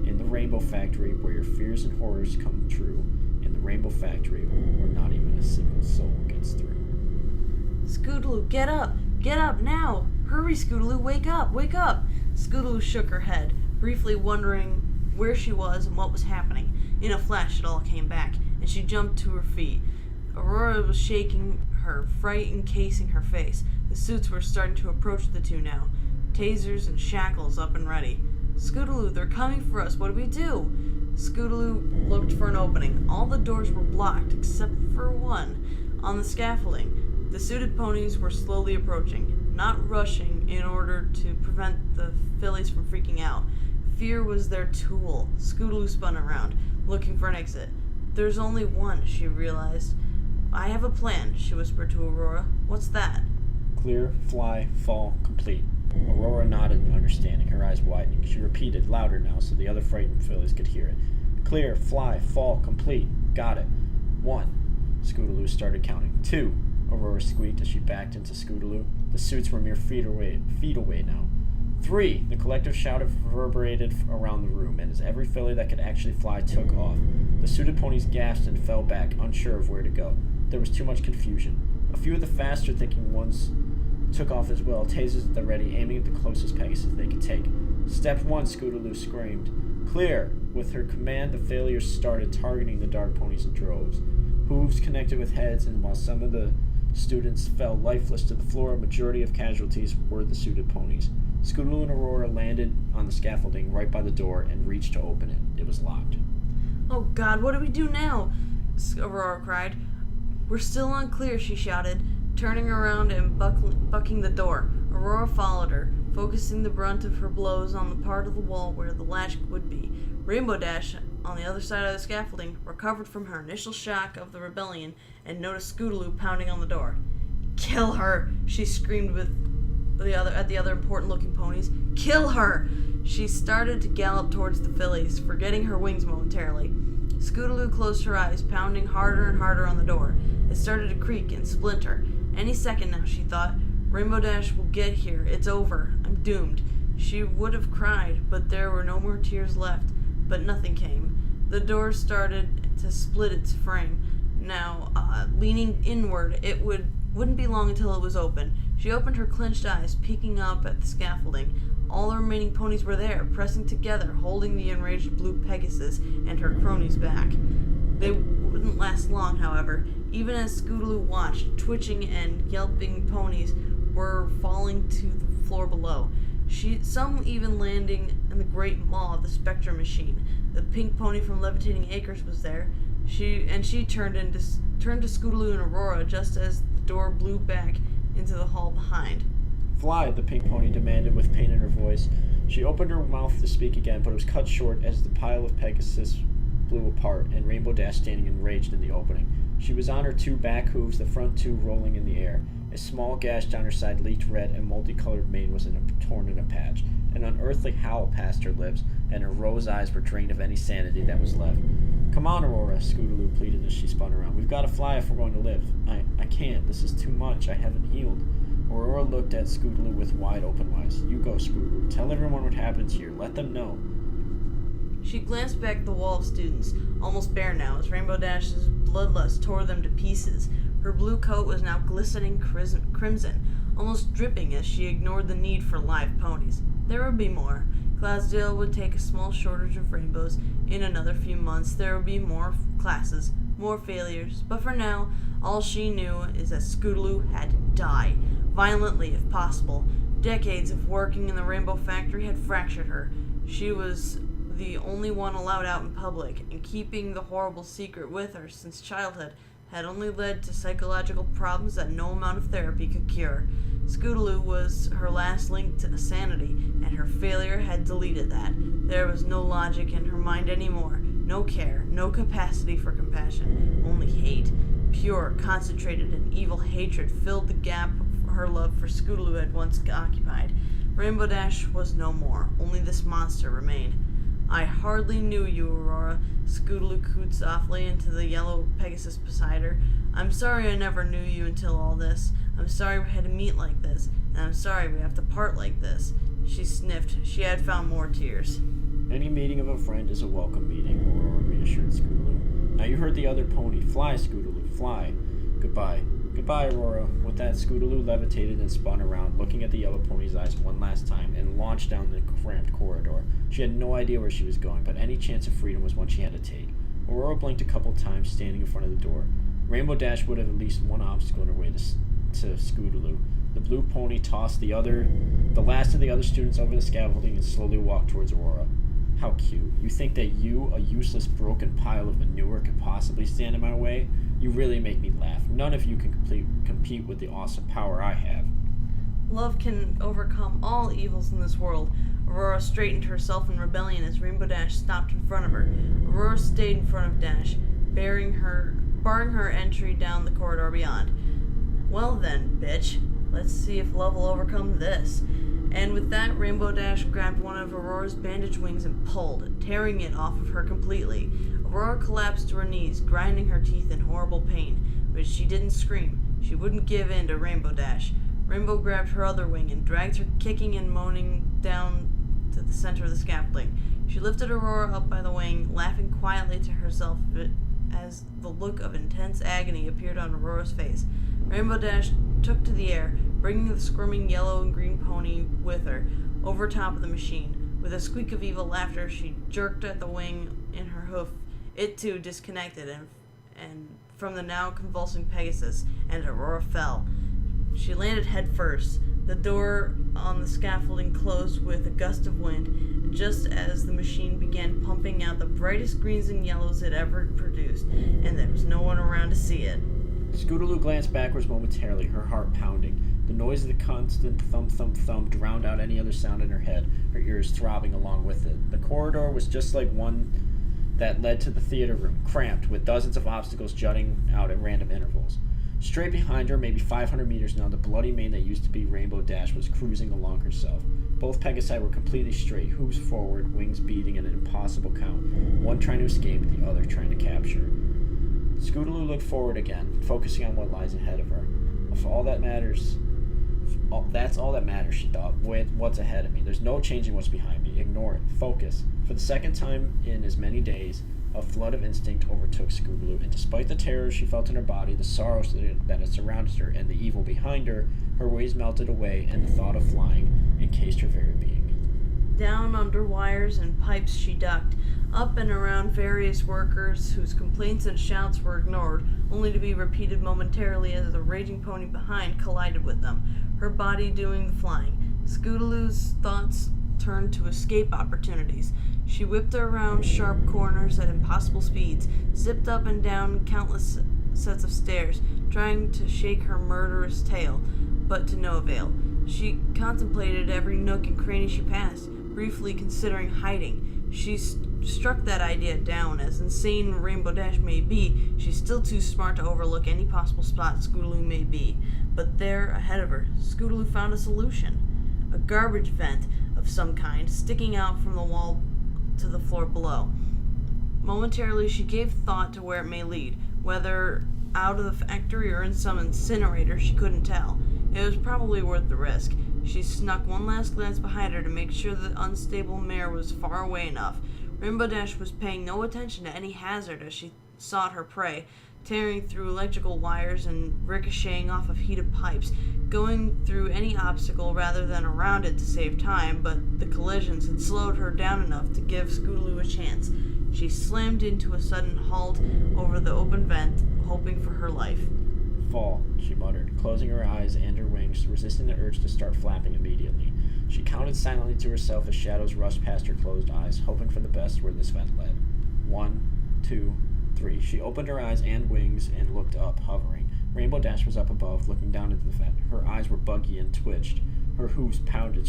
"In the Rainbow Factory, where your fears and horrors come true. In the Rainbow Factory, where not even a single soul gets through." "Scootaloo, get up! Get up now! Hurry, Scootaloo, wake up! Wake up!" Scootaloo shook her head, briefly wondering where she was and what was happening. In a flash, it all came back, and she jumped to her feet. Aurora was shaking her, fright encasing her face. The suits were starting to approach the two now, tasers and shackles up and ready. "Scootaloo, they're coming for us. What do we do?" Scootaloo looked for an opening. All the doors were blocked, except for one. On the scaffolding, the suited ponies were slowly approaching, not rushing in order to prevent the fillies from freaking out. Fear was their tool. Scootaloo spun around, looking for an exit. "There's only one," she realized. "I have a plan," she whispered to Aurora. "What's that?" "Clear, fly, fall, complete." Aurora nodded in understanding, her eyes widening. She repeated, louder now so the other frightened fillies could hear it. "Clear, fly, fall, complete. Got it. 1. Scootaloo started counting. 2. Aurora squeaked as she backed into Scootaloo. The suits were mere feet away now. 3. The collective shout reverberated around the room, and as every filly that could actually fly took off, the suited ponies gasped and fell back, unsure of where to go. There was too much confusion. A few of the faster-thinking ones took off as well, tasers at the ready, aiming at the closest Pegasus they could take. "Step 1, Scootaloo screamed. "Clear!" With her command, the failures started targeting the dark ponies in droves. Hooves connected with heads, and while some of the students fell lifeless to the floor, a majority of casualties were the suited ponies. Scootaloo and Aurora landed on the scaffolding right by the door and reached to open it. It was locked. "Oh God, what do we do now?" Aurora cried. "We're still unclear," she shouted, turning around and bucking the door. Aurora followed her, focusing the brunt of her blows on the part of the wall where the latch would be. Rainbow Dash, on the other side of the scaffolding, recovered from her initial shock of the rebellion and noticed Scootaloo pounding on the door. "Kill her!" she screamed at the other important-looking ponies. "Kill her!" She started to gallop towards the fillies, forgetting her wings momentarily. Scootaloo closed her eyes, pounding harder and harder on the door. It started to creak and splinter. Any second now, she thought. Rainbow Dash will get here. It's over. I'm doomed. She would have cried, but there were no more tears left. But nothing came. The door started to split its frame. Now, leaning inward, it wouldn't be long until it was open. She opened her clenched eyes, peeking up at the scaffolding. All the remaining ponies were there, pressing together, holding the enraged blue Pegasus and her cronies back. They wouldn't last long, however. Even as Scootaloo watched, twitching and yelping ponies were falling to the floor below. Some even landing in the great maw of the Spectrum machine. The pink pony from Levitating Acres was there. She turned to Scootaloo and Aurora just as the door blew back into the hall behind. Fly, the pink pony demanded with pain in her voice. She opened her mouth to speak again, but it was cut short as the pile of Pegasus blew apart, and Rainbow Dash standing enraged in the opening. She was on her 2 back hooves, the front 2 rolling in the air. A small gash down her side leaked red, and multicolored mane was torn in a patch. An unearthly howl passed her lips, and her rose eyes were drained of any sanity that was left. Come on, Aurora, Scootaloo pleaded as she spun around. We've got to fly if we're going to live. I can't. This is too much. I haven't healed. Aurora looked at Scootaloo with wide open eyes. You go, Scootaloo. Tell everyone what happened here. Let them know. She glanced back at the wall of students, almost bare now, as Rainbow Dash's bloodlust tore them to pieces. Her blue coat was now glistening crimson, almost dripping as she ignored the need for live ponies. There would be more. Cloudsdale would take a small shortage of rainbows. In another few months, there would be more classes, more failures. But for now, all she knew is that Scootaloo had to die, violently if possible. Decades of working in the Rainbow Factory had fractured her. She was the only one allowed out in public, and keeping the horrible secret with her since childhood had only led to psychological problems that no amount of therapy could cure. Scootaloo was her last link to sanity, and her failure had deleted that. There was no logic in her mind anymore, no care, no capacity for compassion, only hate. Pure, concentrated, and evil hatred filled the gap her love for Scootaloo had once occupied. Rainbow Dash was no more, only this monster remained. I hardly knew you, Aurora, Scootaloo cooed softly into the yellow Pegasus beside her. I'm sorry I never knew you until all this. I'm sorry we had to meet like this, and I'm sorry we have to part like this. She sniffed. She had found more tears. Any meeting of a friend is a welcome meeting, Aurora reassured Scootaloo. Now you heard the other pony. Fly, Scootaloo, fly. Goodbye. Goodbye, Aurora. With that, Scootaloo levitated and spun around, looking at the yellow pony's eyes one last time, and launched down the cramped corridor. She had no idea where she was going, but any chance of freedom was one she had to take. Aurora blinked a couple times, standing in front of the door. Rainbow Dash would have at least one obstacle in her way to Scootaloo. The blue pony tossed the last of the other students over the scaffolding and slowly walked towards Aurora. How cute. You think that you, a useless, broken pile of manure, could possibly stand in my way? You really make me laugh. None of you can compete with the awesome power I have. Love can overcome all evils in this world. Aurora straightened herself in rebellion as Rainbow Dash stopped in front of her. Aurora stayed in front of Dash, barring her entry down the corridor beyond. Well then, bitch. Let's see if love will overcome this. And with that, Rainbow Dash grabbed one of Aurora's bandaged wings and pulled, tearing it off of her completely. Aurora collapsed to her knees, grinding her teeth in horrible pain, but she didn't scream. She wouldn't give in to Rainbow Dash. Rainbow grabbed her other wing and dragged her kicking and moaning down to the center of the scaffolding. She lifted Aurora up by the wing, laughing quietly to herself as the look of intense agony appeared on Aurora's face. Rainbow Dash took to the air, bringing the squirming yellow and green pony with her, over top of the machine. With a squeak of evil laughter, she jerked at the wing in her hoof. It too disconnected and from the now convulsing Pegasus, and Aurora fell. She landed head first. The door on the scaffolding closed with a gust of wind, just as the machine began pumping out the brightest greens and yellows it ever produced, and there was no one around to see it. Scootaloo glanced backwards momentarily, her heart pounding. The noise of the constant thump-thump-thump drowned out any other sound in her head, her ears throbbing along with it. The corridor was just like one that led to the theater room, cramped, with dozens of obstacles jutting out at random intervals. Straight behind her, maybe 500 meters now, the bloody mane that used to be Rainbow Dash was cruising along herself. Both Pegasi were completely straight, hooves forward, wings beating at an impossible count, one trying to escape, the other trying to capture. Scootaloo looked forward again, focusing on what lies ahead of her. If all that matters, that's all that matters, she thought. What's ahead of me? There's no changing what's behind me. Ignore it. Focus. For the second time in as many days, a flood of instinct overtook Scootaloo, and despite the terror she felt in her body, the sorrows that had surrounded her, and the evil behind her, her worries melted away, and the thought of flying encased her very being. Down under wires and pipes she ducked, up and around various workers whose complaints and shouts were ignored, only to be repeated momentarily as the raging pony behind collided with them, her body doing the flying. Scootaloo's thoughts turned to escape opportunities. She whipped around sharp corners at impossible speeds, zipped up and down countless sets of stairs, trying to shake her murderous tail, but to no avail. She contemplated every nook and cranny she passed, briefly considering hiding. She struck that idea down. As insane Rainbow Dash may be, she's still too smart to overlook any possible spot Scootaloo may be. But there, ahead of her, Scootaloo found a solution. A garbage vent of some kind, sticking out from the wall to the floor below. Momentarily, she gave thought to where it may lead, whether out of the factory or in some incinerator, she couldn't tell. It was probably worth the risk. She snuck one last glance behind her to make sure the unstable mare was far away enough. Rainbow Dash was paying no attention to any hazard as she sought her prey, tearing through electrical wires and ricocheting off of heated pipes, going through any obstacle rather than around it to save time, but the collisions had slowed her down enough to give Scootaloo a chance. She slammed into a sudden halt over the open vent, hoping for her life. Fall, she muttered, closing her eyes and her wings, resisting the urge to start flapping immediately. She counted silently to herself as shadows rushed past her closed eyes, hoping for the best where this vent led. 1, 2, 3. She opened her eyes and wings and looked up, hovering. Rainbow Dash was up above, looking down into the vent. Her eyes were buggy and twitched. Her hoofs pounded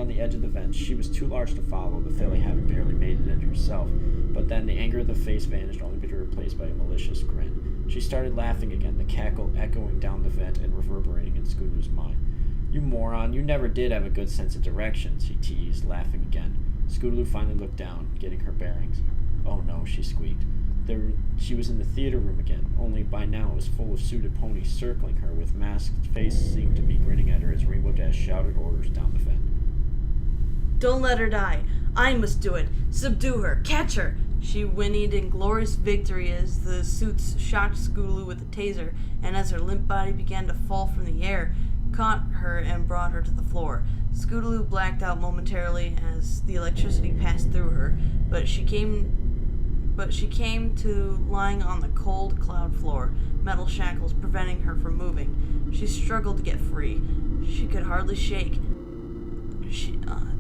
on the edge of the vent. She was too large to follow, the filly having barely made it in herself. But then the anger of the face vanished, only to be replaced by a malicious grin. She started laughing again, the cackle echoing down the vent and reverberating in Scootaloo's mind. "You moron, you never did have a good sense of direction," she teased, laughing again. Scootaloo finally looked down, getting her bearings. "Oh no," she squeaked. She was in the theater room again, only by now it was full of suited ponies circling her, with masked faces seemed to be grinning at her as Rainbow Dash shouted orders down the vent. "Don't let her die. I must do it. Subdue her. Catch her." She whinnied in glorious victory as the suits shocked Scootaloo with a taser, and as her limp body began to fall from the air, caught her and brought her to the floor. Scootaloo blacked out momentarily as the electricity passed through her, but she came to lying on the cold cloud floor, metal shackles preventing her from moving. She struggled to get free. She could hardly shake.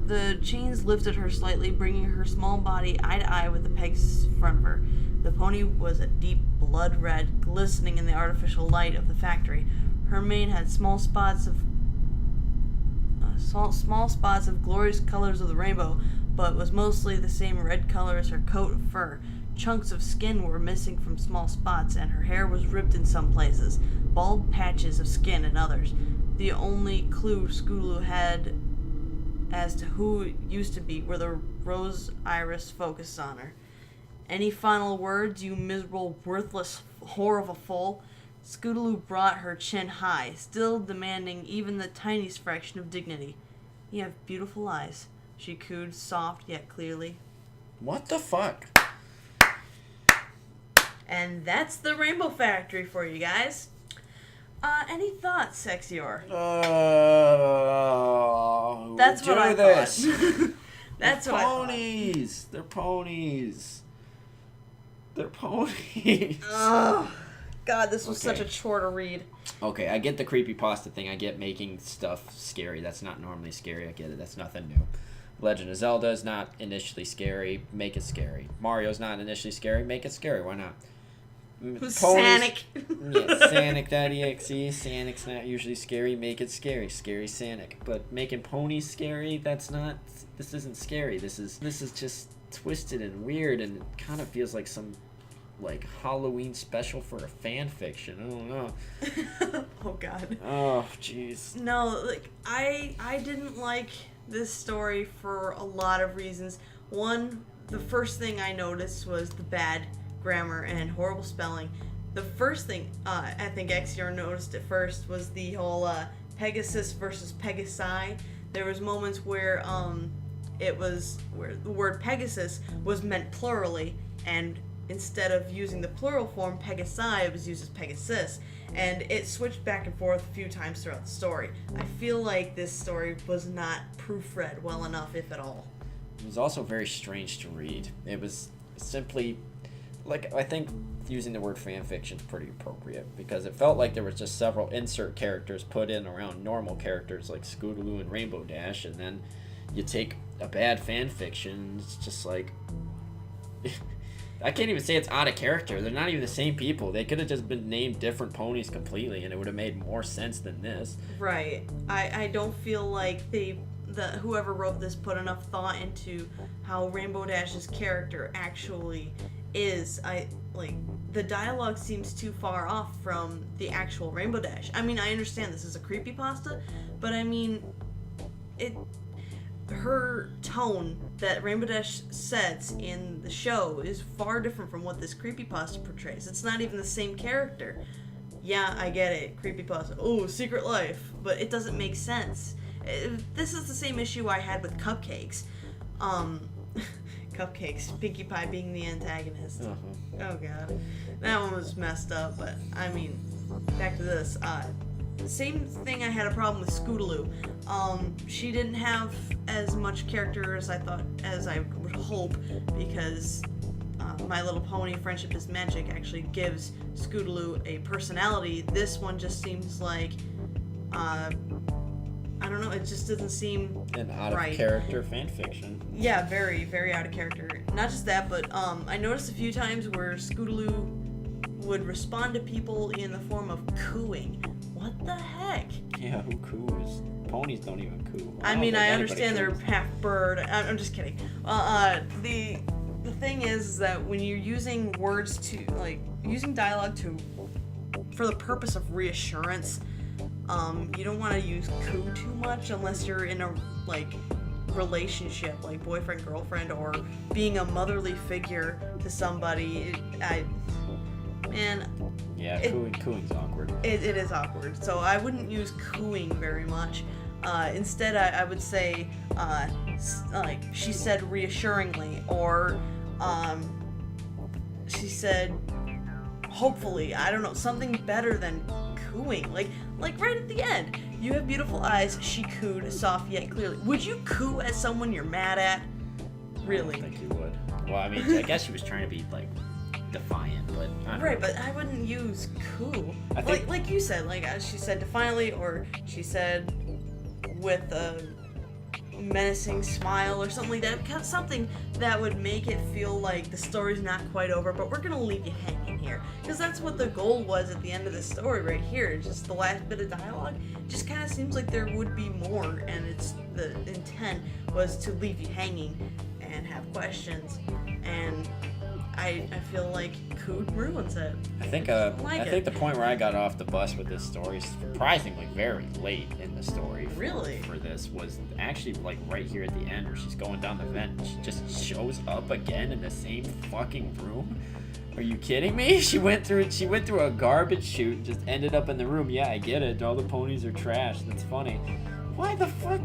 The chains lifted her slightly, bringing her small body eye to eye with the pegs in front of her. The pony was a deep blood red, glistening in the artificial light of the factory. Her mane had small spots of glorious colors of the rainbow, but was mostly the same red color as her coat of fur. Chunks of skin were missing from small spots, and her hair was ripped in some places, bald patches of skin in others. The only clue Scootaloo had as to who it used to be were the rose iris focused on her. "Any final words, you miserable, worthless whore of a foal?" Scootaloo brought her chin high, still demanding even the tiniest fraction of dignity. "You have beautiful eyes," she cooed, soft yet clearly. What the fuck? And that's the Rainbow Factory for you guys. Any thoughts, Sexior? That's what I thought. That's what ponies. They're ponies. They're ponies. Oh, God, this was such a chore to read. Okay, I get the creepypasta thing. I get making stuff scary. That's not normally scary. I get it. That's nothing new. Legend of Zelda is not initially scary. Make it scary. Mario's not initially scary. Make it scary. Why not? Sanic. Yeah, Sanic.exe. Sanic's not usually scary. Make it scary. Scary Sanic. But making ponies scary, that's not... This isn't scary. This is just twisted and weird, and it kind of feels like some like Halloween special for a fan fiction. I don't know. Oh God. Oh jeez. No, like I didn't like this story for a lot of reasons. One, the first thing I noticed was the bad grammar and horrible spelling. The first thing I think XR noticed at first was the whole Pegasus versus Pegasi. There was moments where it was where the word Pegasus was meant plurally, and instead of using the plural form Pegasi, it was used as Pegasus, and it switched back and forth a few times throughout the story. I feel like this story was not proofread well enough, if at all. It was also very strange to read. It was simply, like, I think using the word fanfiction is pretty appropriate, because it felt like there was just several insert characters put in around normal characters like Scootaloo and Rainbow Dash, and then you take a bad fanfiction, it's just like... I can't even say it's out of character. They're not even the same people. They could have just been named different ponies completely, and it would have made more sense than this. Right. I don't feel like whoever wrote this put enough thought into how Rainbow Dash's character actually is. The dialogue seems too far off from the actual Rainbow Dash. I mean, I understand this is a creepypasta, but I mean, her tone that Rainbow Dash sets in the show is far different from what this creepypasta portrays. It's not even the same character. Yeah, I get it. Creepypasta. Oh, secret life. But it doesn't make sense. This is the same issue I had with Cupcakes. Cupcakes. Pinkie Pie being the antagonist. Oh, God. That one was messed up, but, I mean, back to this. Same thing I had a problem with Scootaloo. She didn't have as much character as I would hope, because My Little Pony Friendship is Magic actually gives Scootaloo a personality. This one just seems like, I don't know, it just doesn't seem an out right. of character fan fiction. Yeah, very, very out of character. Not just that, but I noticed a few times where Scootaloo would respond to people in the form of cooing. What the heck? Yeah, who coos? Ponies don't even coo. I mean, I understand they're half bird. I'm just kidding. The thing is that when you're using words to, using dialogue for the purpose of reassurance, you don't want to use coo too much unless you're in a, relationship, like boyfriend, girlfriend, or being a motherly figure to somebody. Yeah, cooing's awkward. It is awkward, so I wouldn't use cooing very much. Instead, I would say, she said reassuringly, or she said hopefully. I don't know, something better than cooing. Like right at the end, you have beautiful eyes. She cooed, soft yet clearly. Would you coo at someone you're mad at? Really? I don't think you would. Well, I mean, I guess she was trying to be defiant, but I don't know. But I wouldn't use coo. Like you said, she said defiantly, or she said with a menacing smile or something like that. Something that would make it feel like the story's not quite over, but we're gonna leave you hanging here, because that's what the goal was at the end of the story right here. Just the last bit of dialogue just kind of seems like there would be more, and the intent was to leave you hanging and have questions, and I feel like Coot ruins it. I think the point where I got off the bus with this story is surprisingly very late in the story. Really? For this was actually right here at the end, where she's going down the vent and she just shows up again in the same fucking room. Are you kidding me? She went through a garbage chute and just ended up in the room. Yeah, I get it. All the ponies are trash. That's funny. Why the fuck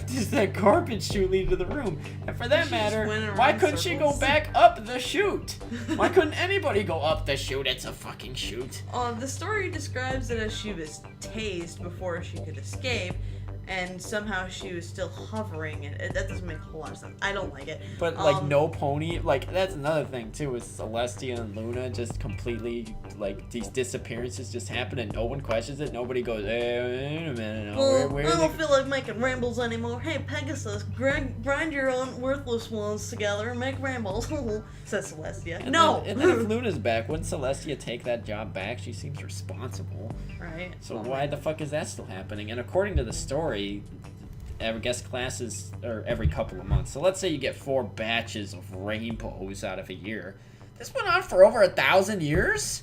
does that garbage chute lead to the room? And for that matter, why couldn't she go back up the chute? Why couldn't anybody go up the chute? It's a fucking chute. The story describes it as she was tased before she could escape, and somehow she was still hovering, and that doesn't make a whole lot of sense. I don't like it. But no pony, that's another thing too, is Celestia and Luna just completely, these disappearances just happen and no one questions it. Nobody goes, hey, wait a minute, where I don't feel like making rambles anymore. Hey, Pegasus, grind your own worthless ones together and make rambles, says Celestia. And no! Then if Luna's back, wouldn't Celestia take that job back? She seems responsible. Right. So why the fuck is that still happening? And according to the story, I guess classes are every couple of months. So let's say you get 4 batches of rainbows out of a year. This went on for over 1,000 years?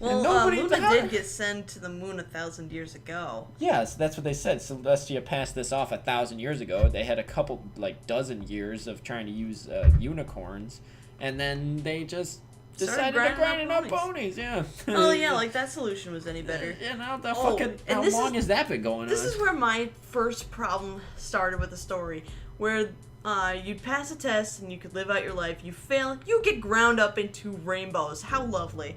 Well, Luna did get sent to the moon 1,000 years ago. Yes, that's what they said. Celestia passed this off 1,000 years ago. They had a couple, dozen years of trying to use unicorns. And then they just decided to grind up ponies, yeah. Oh, yeah, that solution was any better. Yeah, how long has that been going on? This is where my first problem started with the story, where you'd pass a test and you could live out your life. You fail, you get ground up into rainbows. How lovely.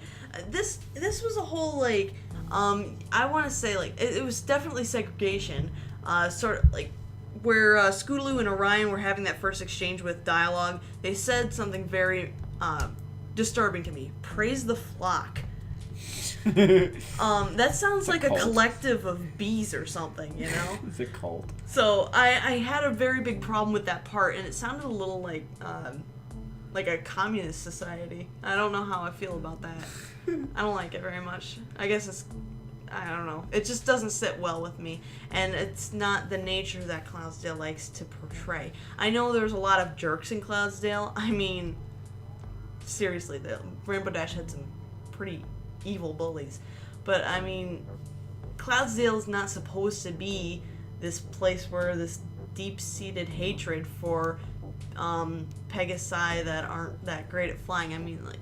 This was a whole, I want to say, it was definitely segregation, sort of, where Scootaloo and Orion were having that first exchange with dialogue. They said something very disturbing to me. Praise the flock. That sounds like a collective of bees or something, you know? It's a cult. So I had a very big problem with that part, and it sounded a little like a communist society. I don't know how I feel about that. I don't like it very much. I guess I don't know. It just doesn't sit well with me, and it's not the nature that Cloudsdale likes to portray. I know there's a lot of jerks in Cloudsdale. I mean, seriously, the Rainbow Dash had some pretty evil bullies, but I mean, Cloudsdale is not supposed to be this place where this deep-seated hatred for Pegasi that aren't that great at flying. I mean, like,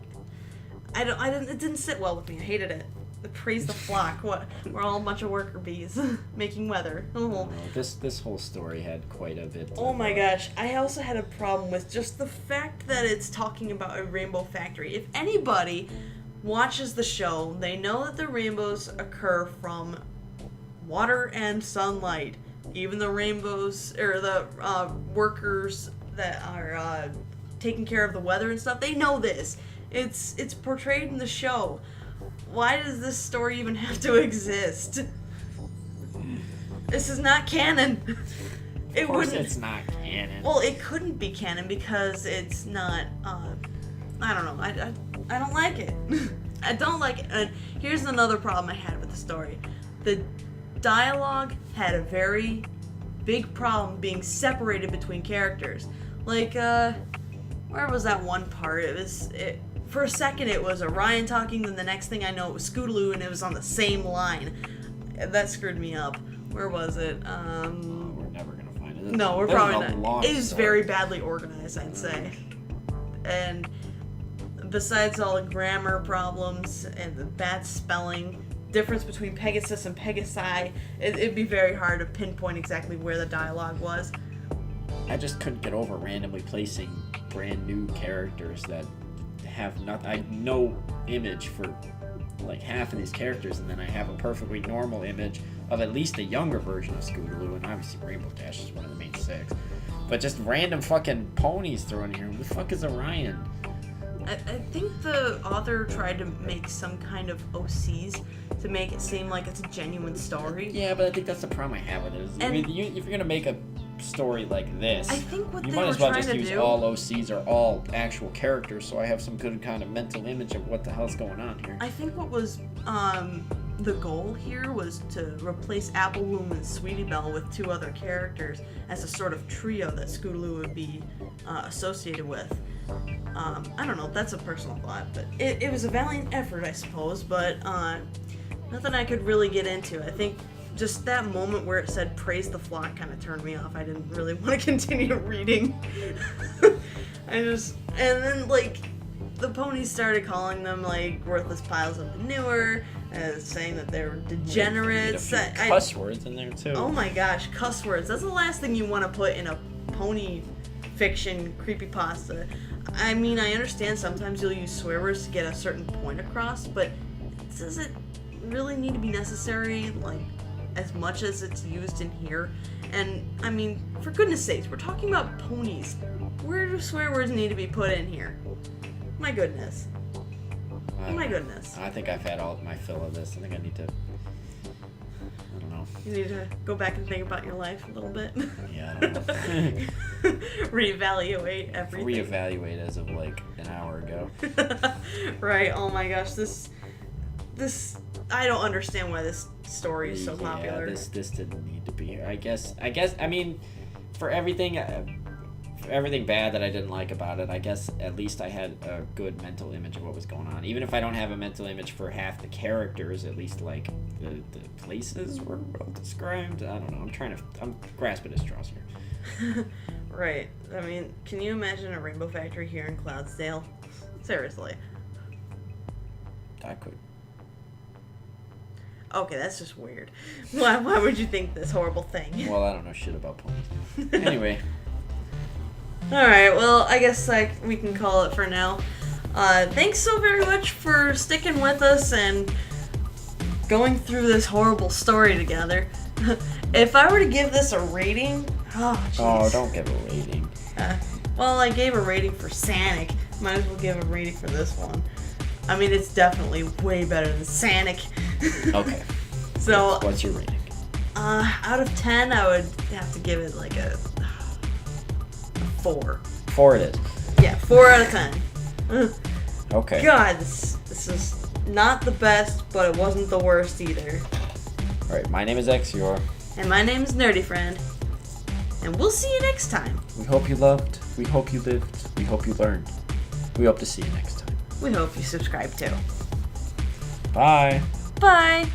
it didn't sit well with me. I hated it. Praise the flock. What? We're all a bunch of worker bees making weather. Oh. This whole story had quite a bit. Oh my gosh! I also had a problem with just the fact that it's talking about a rainbow factory. If anybody watches the show, they know that the rainbows occur from water and sunlight. Even the rainbows or the workers that are taking care of the weather and stuff, they know this. It's portrayed in the show. Why does this story even have to exist? This is not canon. Of course it's not canon. Well, it couldn't be canon because it's not, I don't know. I don't like it. I don't like it. And here's another problem I had with the story. The dialogue had a very big problem being separated between characters. Like, where was that one part? For a second it was Orion talking, then the next thing I know it was Scootaloo, and it was on the same line. That screwed me up. Where was it? We're never gonna find it. No, we're probably not. It is very badly organized, I'd say. And besides all the grammar problems and the bad spelling, difference between Pegasus and Pegasi, it'd be very hard to pinpoint exactly where the dialogue was. I just couldn't get over randomly placing brand new characters that have I have no image for like half of these characters, and then I have a perfectly normal image of at least a younger version of Scootaloo, and obviously Rainbow Dash is one of the main six. But just random fucking ponies thrown in here. Who the fuck is Orion? I think the author tried to make some kind of OCs to make it seem like it's a genuine story. Yeah, but I think that's the problem I have with it. I mean, if you're gonna make a story like this, I think what you they might were as well trying just to use do, all OCs or all actual characters, so I have some good kind of mental image of what the hell's going on here. I think what was the goal here was to replace Apple Bloom and Sweetie Belle with two other characters as a sort of trio that Scootaloo would be associated with. I don't know, that's a personal thought, but it was a valiant effort, I suppose, but nothing I could really get into. I think just that moment where it said praise the flock kind of turned me off. I didn't really want to continue reading. And then like the ponies started calling them like worthless piles of manure, saying that they were degenerates. A few cuss words in there too. Oh my gosh, cuss words. That's the last thing you want to put in a pony fiction creepypasta. I mean, I understand sometimes you'll use swear words to get a certain point across, but does it really need to be necessary, like, as much as it's used in here? And, I mean, for goodness sakes, we're talking about ponies. Where do swear words need to be put in here? My goodness. My goodness. I think I've had all of my fill of this. I think I need to... I don't know. You need to go back and think about your life a little bit. Yeah, I don't know. Reevaluate everything. Reevaluate as of like an hour ago. Right, oh my gosh, this I don't understand why this story is so popular. Yeah, this didn't need to be here. I guess I mean, for everything bad that I didn't like about it, I guess at least I had a good mental image of what was going on. Even if I don't have a mental image for half the characters, at least like the places were well described. I don't know. I'm grasping at straws here. Right. I mean, can you imagine a rainbow factory here in Cloudsdale? Seriously. I could. Okay, that's just weird. Why would you think this horrible thing? Well, I don't know shit about ponies. Anyway. Alright, well, I guess we can call it for now. Thanks so very much for sticking with us and going through this horrible story together. If I were to give this a rating... Oh, jeez. Oh, don't give a rating. Well, I gave a rating for Sanic. Might as well give a rating for this one. I mean, it's definitely way better than Sanic. Okay. So... What's your rating? Out of 10, I would have to give it like a 4. 4 it is. Yeah, 4 out of 10. Okay. God, this is not the best, but it wasn't the worst either. Alright, my name is Exior. And my name is Nerdy Friend. And we'll see you next time. We hope you loved, we hope you lived, we hope you learned. We hope to see you next time. We hope you subscribe too. Bye. Bye.